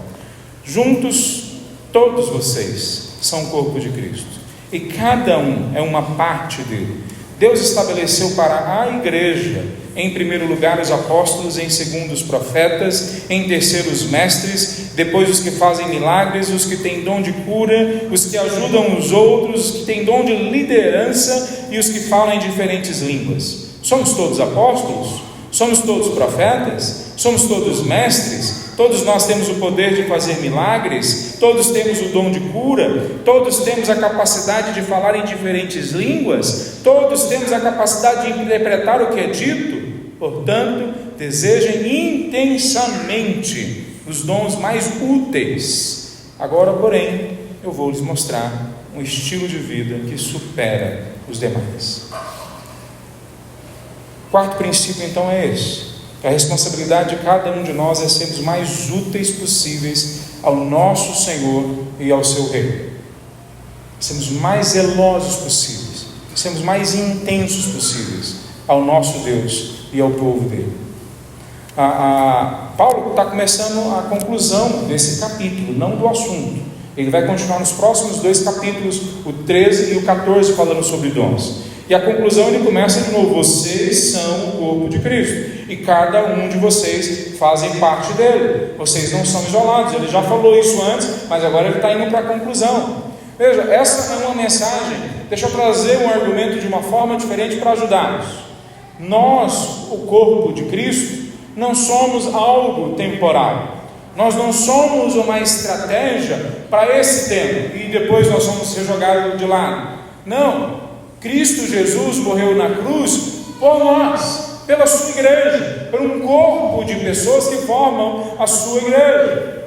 juntos, todos vocês são o corpo de Cristo, e cada um é uma parte dele. Deus estabeleceu para a igreja, em primeiro lugar os apóstolos, em segundo os profetas, em terceiro os mestres, depois os que fazem milagres, os que têm dom de cura, os que ajudam os outros, os que têm dom de liderança e os que falam em diferentes línguas. Somos todos apóstolos? Somos todos profetas? Somos todos mestres? Todos nós temos o poder de fazer milagres? Todos temos o dom de cura? Todos temos a capacidade de falar em diferentes línguas? Todos temos a capacidade de interpretar o que é dito? Portanto, desejem intensamente os dons mais úteis. Agora, porém, eu vou lhes mostrar um estilo de vida que supera os demais. O quarto princípio, então, é esse. A responsabilidade de cada um de nós é sermos mais úteis possíveis ao nosso Senhor e ao seu Rei. Sermos mais zelosos possíveis, sermos mais intensos possíveis ao nosso Deus e ao povo dele. Paulo está começando a conclusão desse capítulo, não do assunto. Ele vai continuar nos próximos 2 capítulos, o 13 e o 14, falando sobre dons. E a conclusão ele começa de novo: vocês são o corpo de Cristo, e cada um de vocês fazem parte dele. Vocês não são isolados. Ele já falou isso antes, mas agora ele está indo para a conclusão. Veja, essa é uma mensagem. Deixa eu trazer um argumento de uma forma diferente para ajudar-nos. Nós, o corpo de Cristo, não somos algo temporal. Nós não somos uma estratégia para esse tempo e depois nós somos rejogados de lado. Não. Cristo Jesus morreu na cruz por nós, pela sua igreja, por um corpo de pessoas que formam a sua igreja.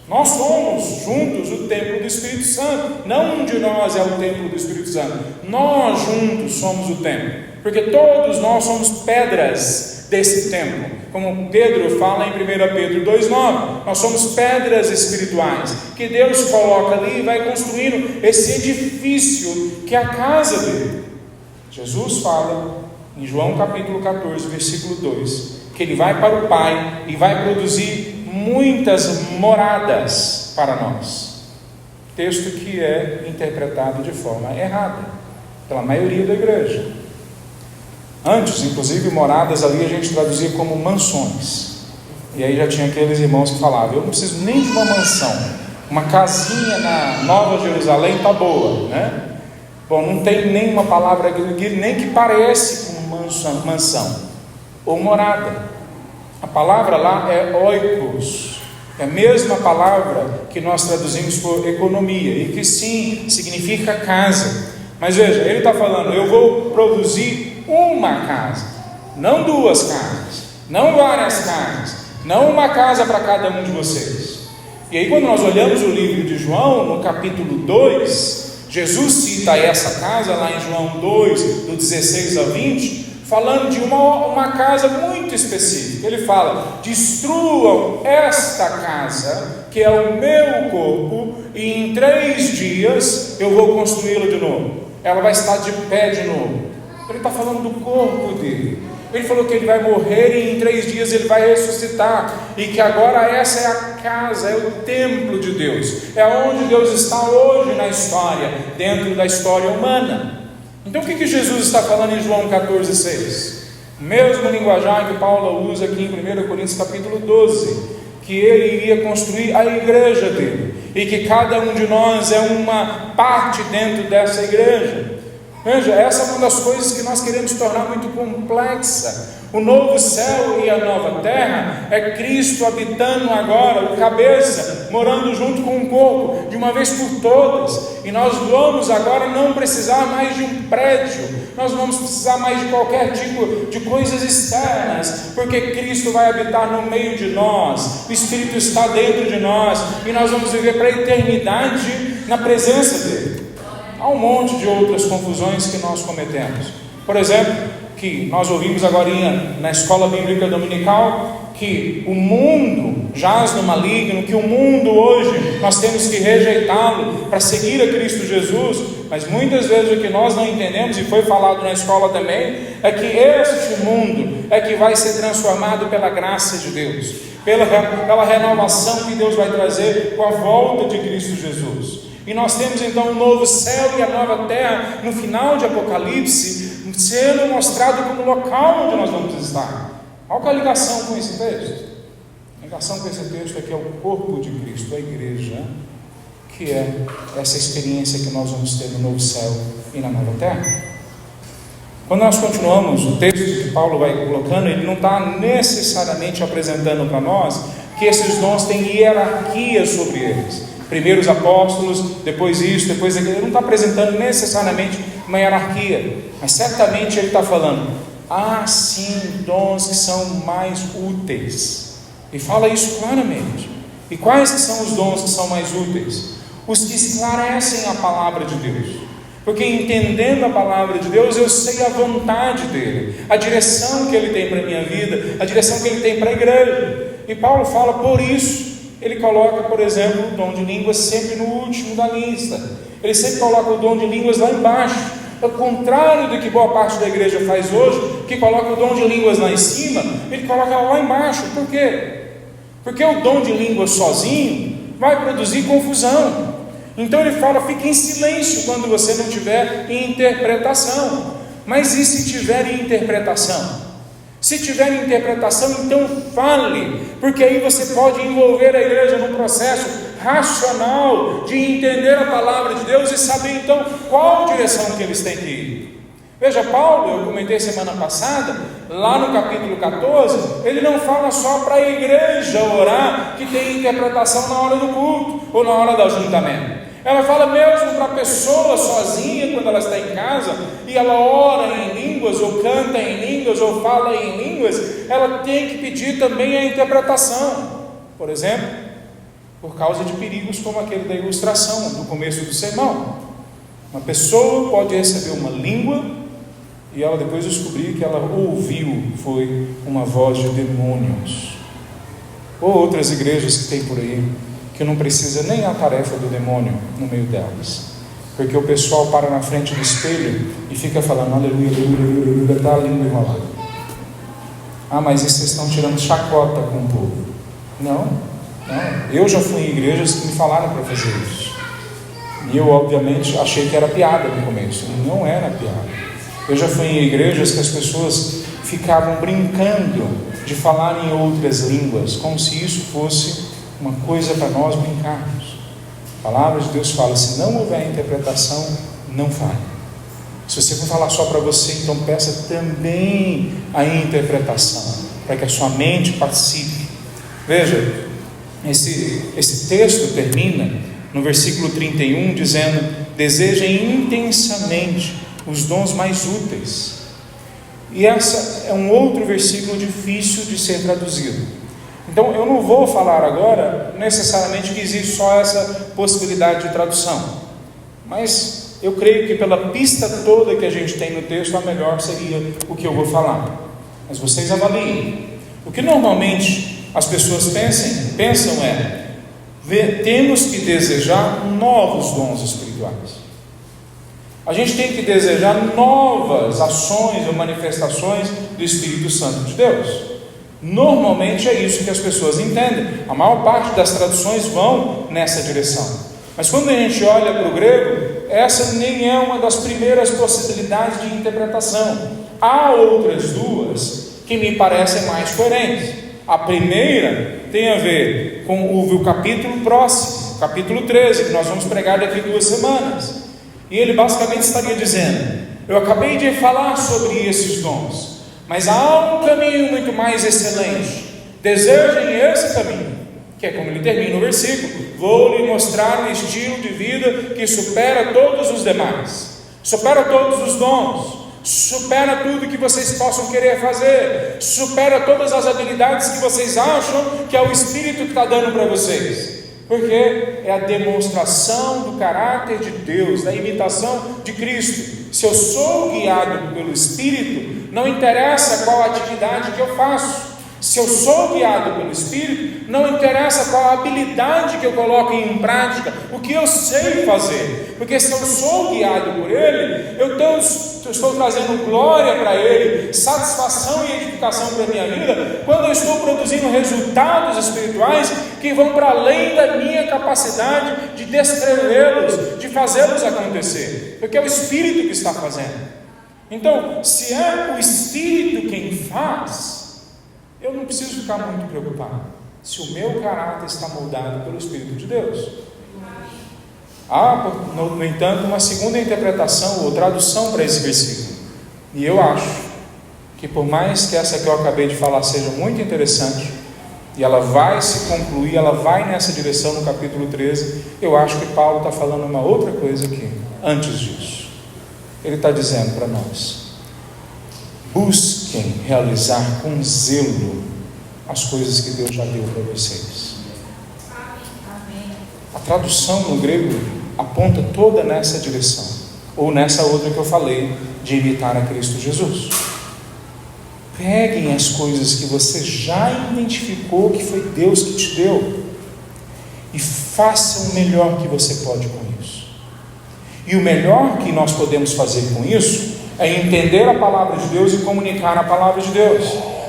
Nós somos juntos o templo do Espírito Santo. Não um de nós é o templo do Espírito Santo, nós juntos somos o templo, porque todos nós somos pedras desse templo. Como Pedro fala em 1 Pedro 2,9, nós somos pedras espirituais que Deus coloca ali e vai construindo esse edifício que é a casa dele. Jesus fala em João capítulo 14, versículo 2, que ele vai para o Pai e vai produzir muitas moradas para nós. Texto que é interpretado de forma errada pela maioria da igreja. Antes, inclusive, moradas ali a gente traduzia como mansões. E aí já tinha aqueles irmãos que falavam: eu não preciso nem de uma mansão, uma casinha na Nova Jerusalém está boa, né? Bom, não tem nenhuma palavra nem que parece com mansão ou morada. A palavra lá é oikos, é a mesma palavra que nós traduzimos por economia, e que sim, significa casa. Mas veja, ele está falando: eu vou produzir uma casa, não 2 casas, não várias casas, não uma casa para cada um de vocês. E aí, quando nós olhamos o livro de João, no capítulo 2, Jesus cita essa casa lá em João 2, do 16 ao 20, falando de uma casa muito específica. Ele fala: destruam esta casa, que é o meu corpo, e em 3 dias eu vou construí-la de novo. Ela vai estar de pé de novo. Ele está falando do corpo dele. Ele falou que ele vai morrer e em 3 dias ele vai ressuscitar, e que agora essa é a casa, é o templo de Deus, é onde Deus está hoje na história, dentro da história humana. Então o que Jesus está falando em João 14,6? O mesmo linguajar que Paulo usa aqui em 1 Coríntios capítulo 12, que ele iria construir a igreja dele, e que cada um de nós é uma parte dentro dessa igreja. Veja, essa é uma das coisas que nós queremos tornar muito complexa. O novo céu e a nova terra é Cristo habitando agora, o cabeça, morando junto com o corpo, de uma vez por todas. E nós vamos agora não precisar mais de um prédio, nós não vamos precisar mais de qualquer tipo de coisas externas, porque Cristo vai habitar no meio de nós, o Espírito está dentro de nós, e nós vamos viver para a eternidade na presença dele. Há um monte de outras confusões que nós cometemos. Por exemplo, que nós ouvimos agora na escola bíblica dominical, que o mundo jaz no maligno, que o mundo hoje nós temos que rejeitá-lo para seguir a Cristo Jesus. Mas muitas vezes o que nós não entendemos, e foi falado na escola também, é que este mundo é que vai ser transformado pela graça de Deus, pela renovação que Deus vai trazer com a volta de Cristo Jesus. E nós temos então um novo céu e a nova terra no final de Apocalipse, sendo mostrado como local onde nós vamos estar. Qual que é a ligação com esse texto? A ligação com esse texto é que é o corpo de Cristo, a igreja, que é essa experiência que nós vamos ter no novo céu e na nova terra. Quando nós continuamos o texto que Paulo vai colocando, ele não está necessariamente apresentando para nós que esses dons têm hierarquia sobre eles. Primeiro os apóstolos, depois isso, depois aquilo. Ele não está apresentando necessariamente uma hierarquia, mas certamente ele está falando: há sim dons que são mais úteis, e fala isso claramente. E quais que são os dons que são mais úteis? Os que esclarecem a palavra de Deus, porque entendendo a palavra de Deus, eu sei a vontade dele, a direção que ele tem para a minha vida, a direção que ele tem para a igreja. E Paulo fala, por isso ele coloca, por exemplo, o dom de línguas sempre no último da lista. Ele sempre coloca o dom de línguas lá embaixo, ao contrário do que boa parte da igreja faz hoje, que coloca o dom de línguas lá em cima. Ele coloca lá embaixo. Por quê? Porque o dom de línguas sozinho vai produzir confusão. Então ele fala: fique em silêncio quando você não tiver interpretação. Mas e se tiver interpretação? Se tiver interpretação, então fale, porque aí você pode envolver a igreja num processo racional de entender a palavra de Deus e saber então qual direção que eles têm que ir. Veja, Paulo, eu comentei semana passada, lá no capítulo 14, ele não fala só para a igreja orar que tem interpretação na hora do culto ou na hora do ajuntamento. Ela fala mesmo para a pessoa sozinha, quando ela está em casa, e ela ora em línguas, ou canta em línguas, ou fala em línguas, ela tem que pedir também a interpretação. Por exemplo, por causa de perigos como aquele da ilustração, no começo do sermão. Uma pessoa pode receber uma língua, e ela depois descobrir que ela ouviu, foi uma voz de demônios. Ou outras igrejas que tem por aí, que não precisa nem a tarefa do demônio no meio delas, porque o pessoal para na frente do espelho e fica falando aleluia, aleluia, aleluia, está a língua enrolada. Ah, mas isso vocês estão tirando chacota com o povo. Não, eu já fui em igrejas que me falaram para fazer isso, e eu obviamente achei que era piada no começo. Não era piada. Eu já fui em igrejas que as pessoas ficavam brincando de falar em outras línguas, como se isso fosse uma coisa para nós brincarmos. A palavra de Deus fala: se não houver interpretação, não fale. Se você for falar só para você, então peça também a interpretação, para que a sua mente participe. Veja, esse texto termina no versículo 31 dizendo: desejem intensamente os dons mais úteis. E essa é um outro versículo difícil de ser traduzido. Então eu não vou falar agora necessariamente que existe só essa possibilidade de tradução, mas eu creio que pela pista toda que a gente tem no texto, a melhor seria o que eu vou falar. Mas vocês avaliem. O que normalmente as pessoas pensam temos que desejar novos dons espirituais. A gente tem que desejar novas ações ou manifestações do Espírito Santo de Deus. Normalmente é isso que as pessoas entendem. A maior parte das traduções vão nessa direção. Mas quando a gente olha para o grego, essa nem é uma das primeiras possibilidades de interpretação. Há outras duas que me parecem mais coerentes. A primeira tem a ver com o capítulo próximo, capítulo 13, que nós vamos pregar daqui 2 semanas. E ele basicamente estaria dizendo: eu acabei de falar sobre esses dons, mas há um caminho muito mais excelente. Desejem esse caminho, que é como ele termina o versículo: vou lhe mostrar um estilo de vida que supera todos os demais, supera todos os dons, supera tudo que vocês possam querer fazer, supera todas as habilidades que vocês acham que é o Espírito que está dando para vocês. Porque é a demonstração do caráter de Deus, da imitação de Cristo. Se eu sou guiado pelo Espírito, não interessa qual atividade que eu faço. Se eu sou guiado pelo Espírito, não interessa qual a habilidade que eu coloco em prática, o que eu sei fazer. Porque se eu sou guiado por Ele, eu estou trazendo glória para Ele, satisfação e edificação para a minha vida, quando eu estou produzindo resultados espirituais que vão para além da minha capacidade de descrevê-los, de fazê-los acontecer. Porque é o Espírito que está fazendo. Então, se é o Espírito quem faz, eu não preciso ficar muito preocupado se o meu caráter está moldado pelo Espírito de Deus. Há, no entanto, uma segunda interpretação ou tradução para esse versículo. E eu acho que, por mais que essa que eu acabei de falar seja muito interessante, e ela vai se concluir, ela vai nessa direção no capítulo 13, eu acho que Paulo está falando uma outra coisa aqui, antes disso. Ele está dizendo para nós: busquem realizar com zelo as coisas que Deus já deu para vocês. A tradução no grego aponta toda nessa direção, ou nessa outra que eu falei, de imitar a Cristo Jesus. Peguem as coisas que você já identificou que foi Deus que te deu e façam o melhor que você pode com isso. E o melhor que nós podemos fazer com isso é entender a palavra de Deus e comunicar a palavra de Deus.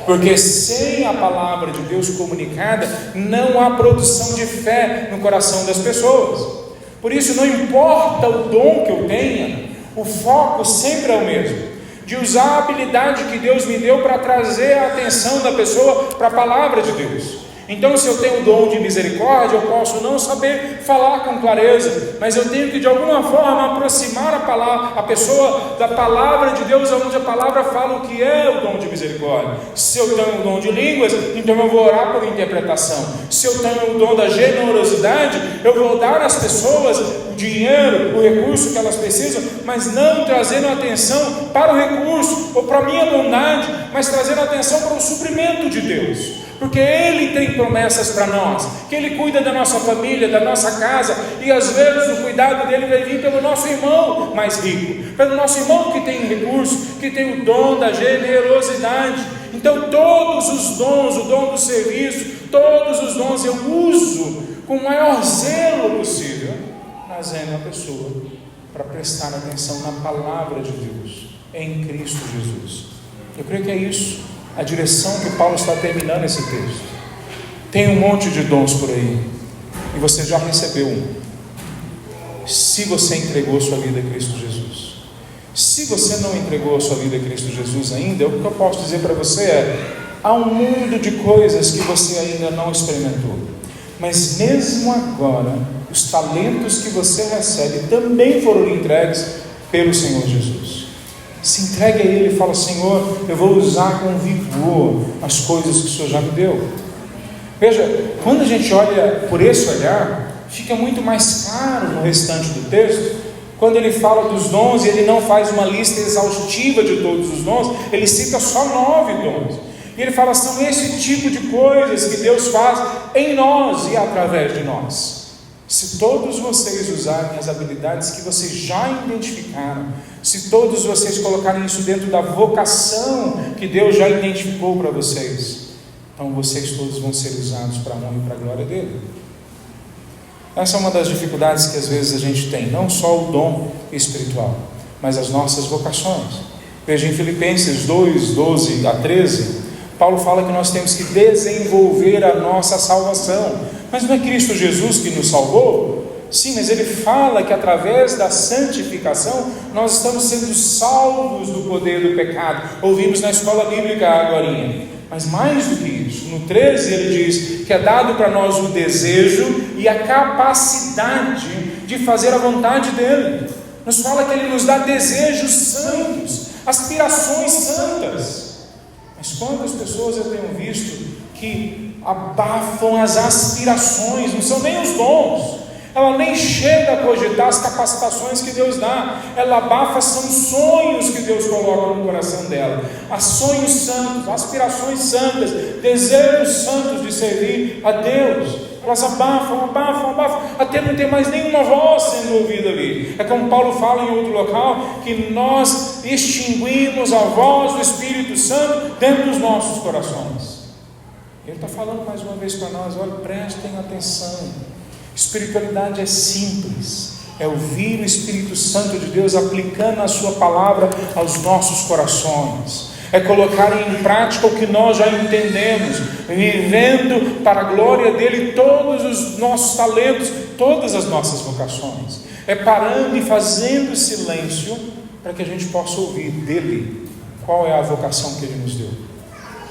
Porque sem a palavra de Deus comunicada, não há produção de fé no coração das pessoas. Por isso, não importa o dom que eu tenha, o foco sempre é o mesmo, de usar a habilidade que Deus me deu para trazer a atenção da pessoa para a palavra de Deus. Então, se eu tenho o dom de misericórdia, eu posso não saber falar com clareza, mas eu tenho que de alguma forma aproximar a pessoa da palavra de Deus, onde a palavra fala o que é o dom de misericórdia. Se eu tenho o dom de línguas, então eu vou orar por interpretação. Se eu tenho o dom da generosidade, eu vou dar às pessoas o dinheiro, o recurso que elas precisam, mas não trazendo atenção para o recurso ou para a minha bondade, mas trazendo atenção para o suprimento de Deus. Porque Ele tem promessas para nós, que Ele cuida da nossa família, da nossa casa, e às vezes o cuidado dele vai vir pelo nosso irmão mais rico, pelo nosso irmão que tem recurso, que tem o dom da generosidade. Então todos os dons, o dom do serviço, todos os dons eu uso com o maior zelo possível, trazendo a pessoa para prestar atenção na palavra de Deus, em Cristo Jesus. Eu creio que é isso a direção que Paulo está terminando esse texto. Tem um monte de dons por aí, e você já recebeu um. Se você entregou sua vida a Cristo Jesus. Se você não entregou a sua vida a Cristo Jesus ainda, o que eu posso dizer para você é: há um mundo de coisas que você ainda não experimentou, mas mesmo agora, os talentos que você recebe também foram entregues pelo Senhor Jesus. Se entregue a Ele e fala: Senhor, eu vou usar com vigor as coisas que o Senhor já me deu. Veja, quando a gente olha por esse olhar, fica muito mais claro no restante do texto, quando ele fala dos dons, e ele não faz uma lista exaustiva de todos os dons, ele cita só 9 dons. E ele fala, são esse tipo de coisas que Deus faz em nós e através de nós. Se todos vocês usarem as habilidades que vocês já identificaram, se todos vocês colocarem isso dentro da vocação que Deus já identificou para vocês, então vocês todos vão ser usados para a honra e para a glória dele. Essa é uma das dificuldades que às vezes a gente tem, não só o dom espiritual, mas as nossas vocações. Veja em Filipenses 2, 12 a 13, Paulo fala que nós temos que desenvolver a nossa salvação. Mas não é Cristo Jesus que nos salvou? Sim, mas ele fala que através da santificação nós estamos sendo salvos do poder do pecado. Ouvimos na escola bíblica agorinha. Mas mais do que isso, no 13 ele diz que é dado para nós o desejo e a capacidade de fazer a vontade dele. Nos fala que ele nos dá desejos santos, aspirações santas. Mas quantas pessoas eu tenho visto que abafam as aspirações, não são nem os dons, ela nem chega a cogitar as capacitações que Deus dá, ela abafa, são sonhos que Deus coloca no coração dela, há sonhos santos, aspirações santas, desejos santos de servir a Deus. Elas abafam, até não ter mais nenhuma voz sendo ouvida ali. É como Paulo fala em outro local, que nós extinguimos a voz do Espírito Santo dentro dos nossos corações. Ele está falando mais uma vez para nós, olha, prestem atenção. Espiritualidade é simples, é ouvir o Espírito Santo de Deus aplicando a sua palavra aos nossos corações. É colocar em prática o que nós já entendemos, vivendo para a glória dele todos os nossos talentos, todas as nossas vocações. É parando e fazendo silêncio para que a gente possa ouvir dele qual é a vocação que ele nos deu.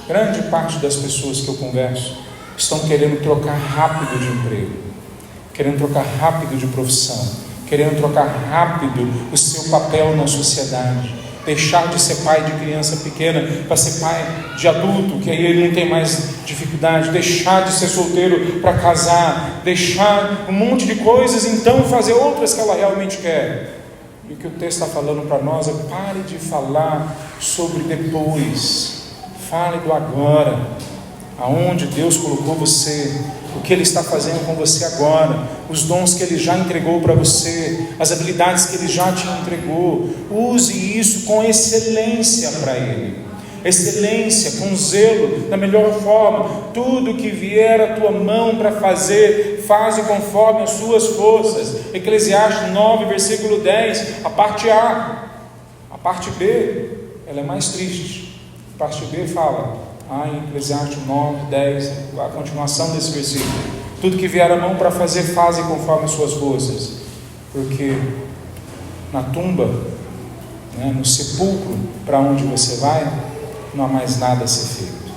Grande parte das pessoas que eu converso estão querendo trocar rápido de emprego, querendo trocar rápido de profissão, querendo trocar rápido o seu papel na sociedade, deixar de ser pai de criança pequena para ser pai de adulto, que aí ele não tem mais dificuldade, deixar de ser solteiro para casar, deixar um monte de coisas, então fazer outras que ela realmente quer. E o que o texto está falando para nós é: pare de falar sobre depois, fale do agora, aonde Deus colocou você, o que Ele está fazendo com você agora, os dons que Ele já entregou para você, as habilidades que Ele já te entregou. Use isso com excelência para Ele, excelência, com zelo, da melhor forma. Tudo que vier à tua mão para fazer, faze conforme as suas forças. Eclesiastes 9, versículo 10, a parte A. A parte B, ela é mais triste. A parte B fala, em Eclesiastes 9, 10, a continuação desse versículo: tudo que vier à mão para fazer, faze conforme as suas forças, porque na tumba, no sepulcro para onde você vai, não há mais nada a ser feito.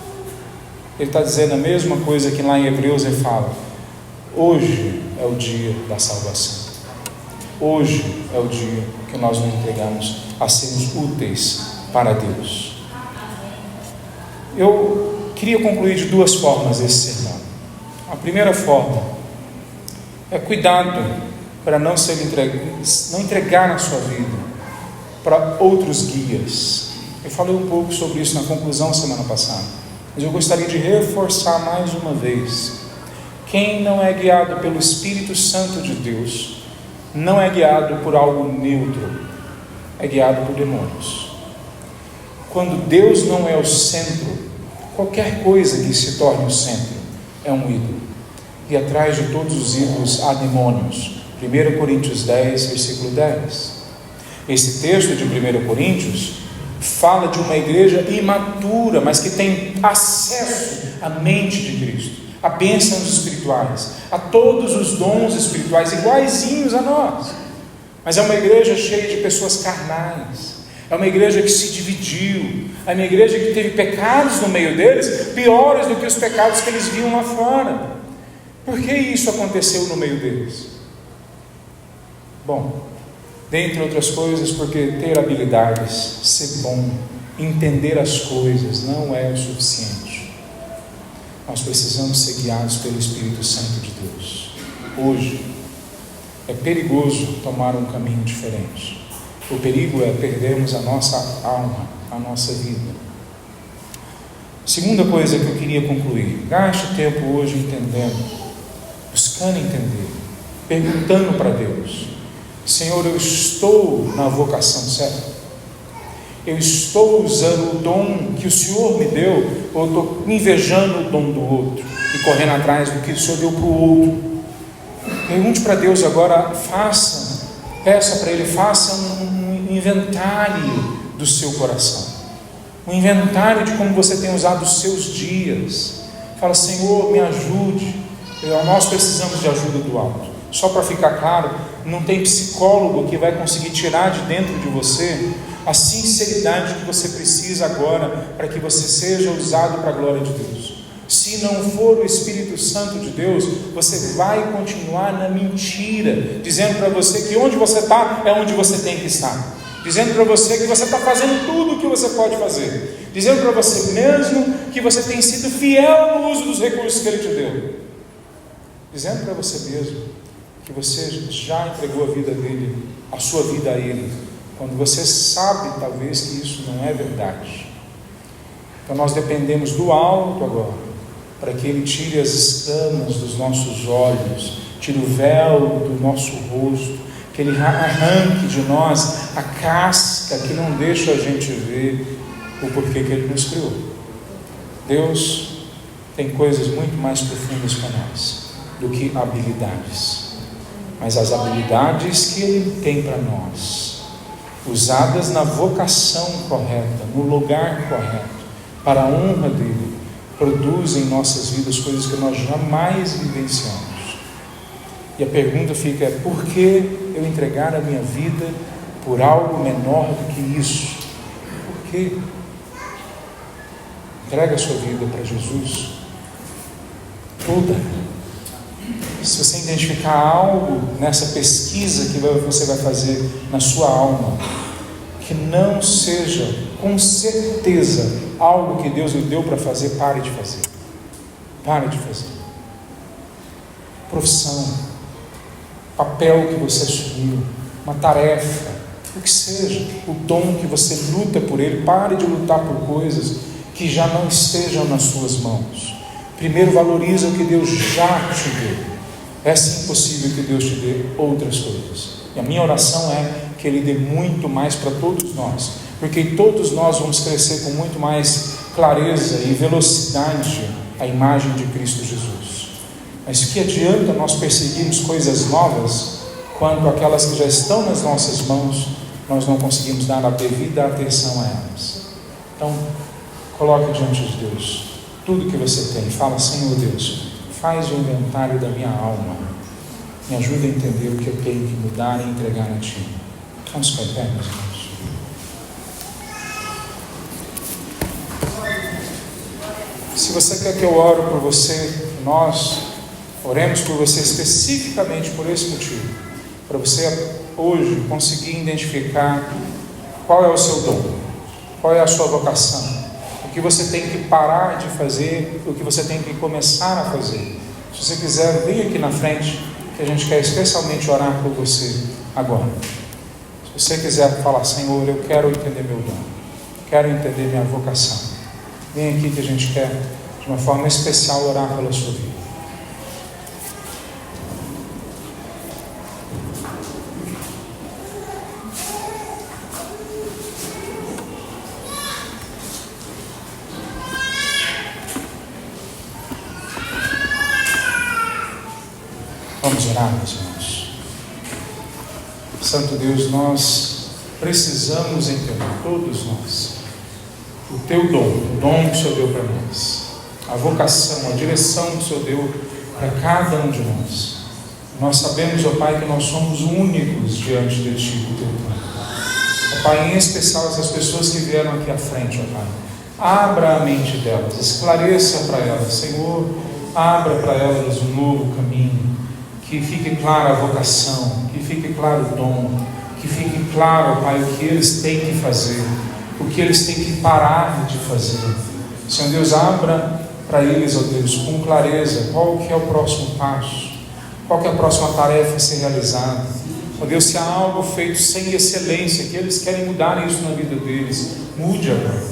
Ele está dizendo a mesma coisa que lá em Hebreus ele fala: hoje é o dia da salvação, hoje é o dia que nós nos entregamos a sermos úteis para Deus. Eu queria concluir de duas formas esse sermão. A primeira forma é cuidado para não entregar a sua vida para outros guias. Eu falei um pouco sobre isso na conclusão semana passada, mas eu gostaria de reforçar mais uma vez: quem não é guiado pelo Espírito Santo de Deus não é guiado por algo neutro, é guiado por demônios. Quando Deus não é o centro, qualquer coisa que se torne o centro é um ídolo, e atrás de todos os ídolos há demônios. 1 Coríntios 10, versículo 10. Esse texto de 1 Coríntios fala de uma igreja imatura, mas que tem acesso à mente de Cristo, a bênçãos espirituais, a todos os dons espirituais iguaizinhos a nós. Mas é uma igreja cheia de pessoas carnais, é uma igreja que se dividiu, é uma igreja que teve pecados no meio deles, piores do que os pecados que eles viam lá fora. Por que isso aconteceu no meio deles? Bom, dentre outras coisas, porque ter habilidades, ser bom, entender as coisas não é o suficiente. Nós precisamos ser guiados pelo Espírito Santo de Deus. Hoje é perigoso tomar um caminho diferente. O perigo é perdermos a nossa alma, a nossa vida. Segunda coisa que eu queria concluir: gaste tempo hoje entendendo, buscando entender, perguntando para Deus: Senhor, eu estou na vocação certa? Eu estou usando o dom que o Senhor me deu, ou estou invejando o dom do outro e correndo atrás do que o Senhor deu para o outro? Pergunte para Deus agora, peça para Ele, faça um inventário do seu coração, um inventário de como você tem usado os seus dias. Fala: Senhor, me ajude. Nós precisamos de ajuda do alto. Só para ficar claro, não tem psicólogo que vai conseguir tirar de dentro de você a sinceridade que você precisa agora para que você seja usado para a glória de Deus. Se não for o Espírito Santo de Deus, você vai continuar na mentira, dizendo para você que onde você está é onde você tem que estar, dizendo para você que você está fazendo tudo o que você pode fazer, dizendo para você mesmo que você tem sido fiel no uso dos recursos que Ele te deu, dizendo para você mesmo que você já entregou a vida dele, a sua vida a Ele, quando você sabe talvez que isso não é verdade. Então nós dependemos do alto agora, para que Ele tire as escamas dos nossos olhos, tire o véu do nosso rosto, que Ele arranque de nós a casca que não deixa a gente ver o porquê que Ele nos criou. Deus tem coisas muito mais profundas para nós do que habilidades, mas as habilidades que Ele tem para nós, usadas na vocação correta, no lugar correto, para a honra dEle, produzem em nossas vidas coisas que nós jamais vivenciamos. E a pergunta fica: por que eu entregar a minha vida por algo menor do que isso? Por quê? Entrega a sua vida para Jesus toda. Se você identificar algo nessa pesquisa que você vai fazer na sua alma, que não seja com certeza algo que Deus lhe deu para fazer, pare de fazer. Pare de fazer. Profissão, papel que você assumiu, uma tarefa, o que seja, o dom que você luta por ele, pare de lutar por coisas que já não estejam nas suas mãos. Primeiro valoriza o que Deus já te deu. É sim possível que Deus te dê outras coisas. E a minha oração é que Ele dê muito mais para todos nós, porque todos nós vamos crescer com muito mais clareza e velocidade a imagem de Cristo Jesus. Mas que adianta nós perseguirmos coisas novas, quando aquelas que já estão nas nossas mãos, nós não conseguimos dar a devida atenção a elas? Então, coloque diante de Deus tudo que você tem, fala: Senhor Deus, faz o inventário da minha alma, me ajuda a entender o que eu tenho que mudar e entregar a Ti. Vamos ficar em pé, meus irmãos. Se você quer que eu ore por você, nós oremos por você especificamente por esse motivo, para você hoje conseguir identificar qual é o seu dom, qual é a sua vocação, o que você tem que parar de fazer, o que você tem que começar a fazer. Se você quiser, vem aqui na frente, que a gente quer especialmente orar por você agora. Se você quiser falar: Senhor, eu quero entender meu dom, quero entender minha vocação, vem aqui que a gente quer, de uma forma especial, orar pela sua vida. Vamos orar, meus irmãos. Santo Deus, nós precisamos entender, todos nós, o Teu dom, o dom que o Senhor deu para nós, a vocação, a direção que o Senhor deu para cada um de nós. Nós sabemos, ó Pai, que nós somos únicos diante de Ti, do Teu plano. Ó Pai, em especial essas pessoas que vieram aqui à frente, ó Pai, abra a mente delas, esclareça para elas, Senhor, abra para elas um novo caminho, que fique clara a vocação, que fique claro o dom, que fique claro, Pai, o que eles têm que fazer, o que eles têm que parar de fazer. Senhor Deus, abra para eles, ó Deus, com clareza, qual que é o próximo passo, qual que é a próxima tarefa a ser realizada. Ó Deus, se há algo feito sem excelência, que eles querem mudar isso na vida deles, mude agora.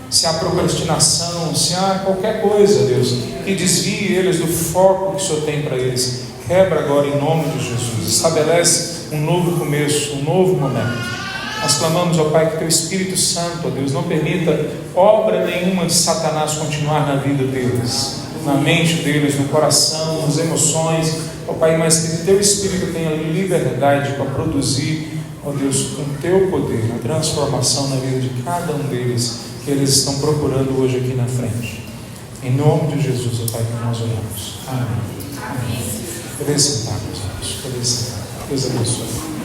Se há procrastinação, se há qualquer coisa, Deus, que desvie eles do foco que o Senhor tem para eles, quebra agora em nome de Jesus. Estabelece um novo começo, um novo momento. Nós clamamos, ó Pai, que Teu Espírito Santo, ó Deus, não permita obra nenhuma de Satanás continuar na vida deles, na mente deles, no coração, nas emoções, ó Pai, mas que Teu Espírito tenha liberdade para produzir, ó Deus, com Teu poder, a transformação na vida de cada um deles, que eles estão procurando hoje aqui na frente. Em nome de Jesus, ó Pai, que nós oramos. Amém. Amém. Poder sentar, meus irmãos. Poder sentar. Deus abençoe.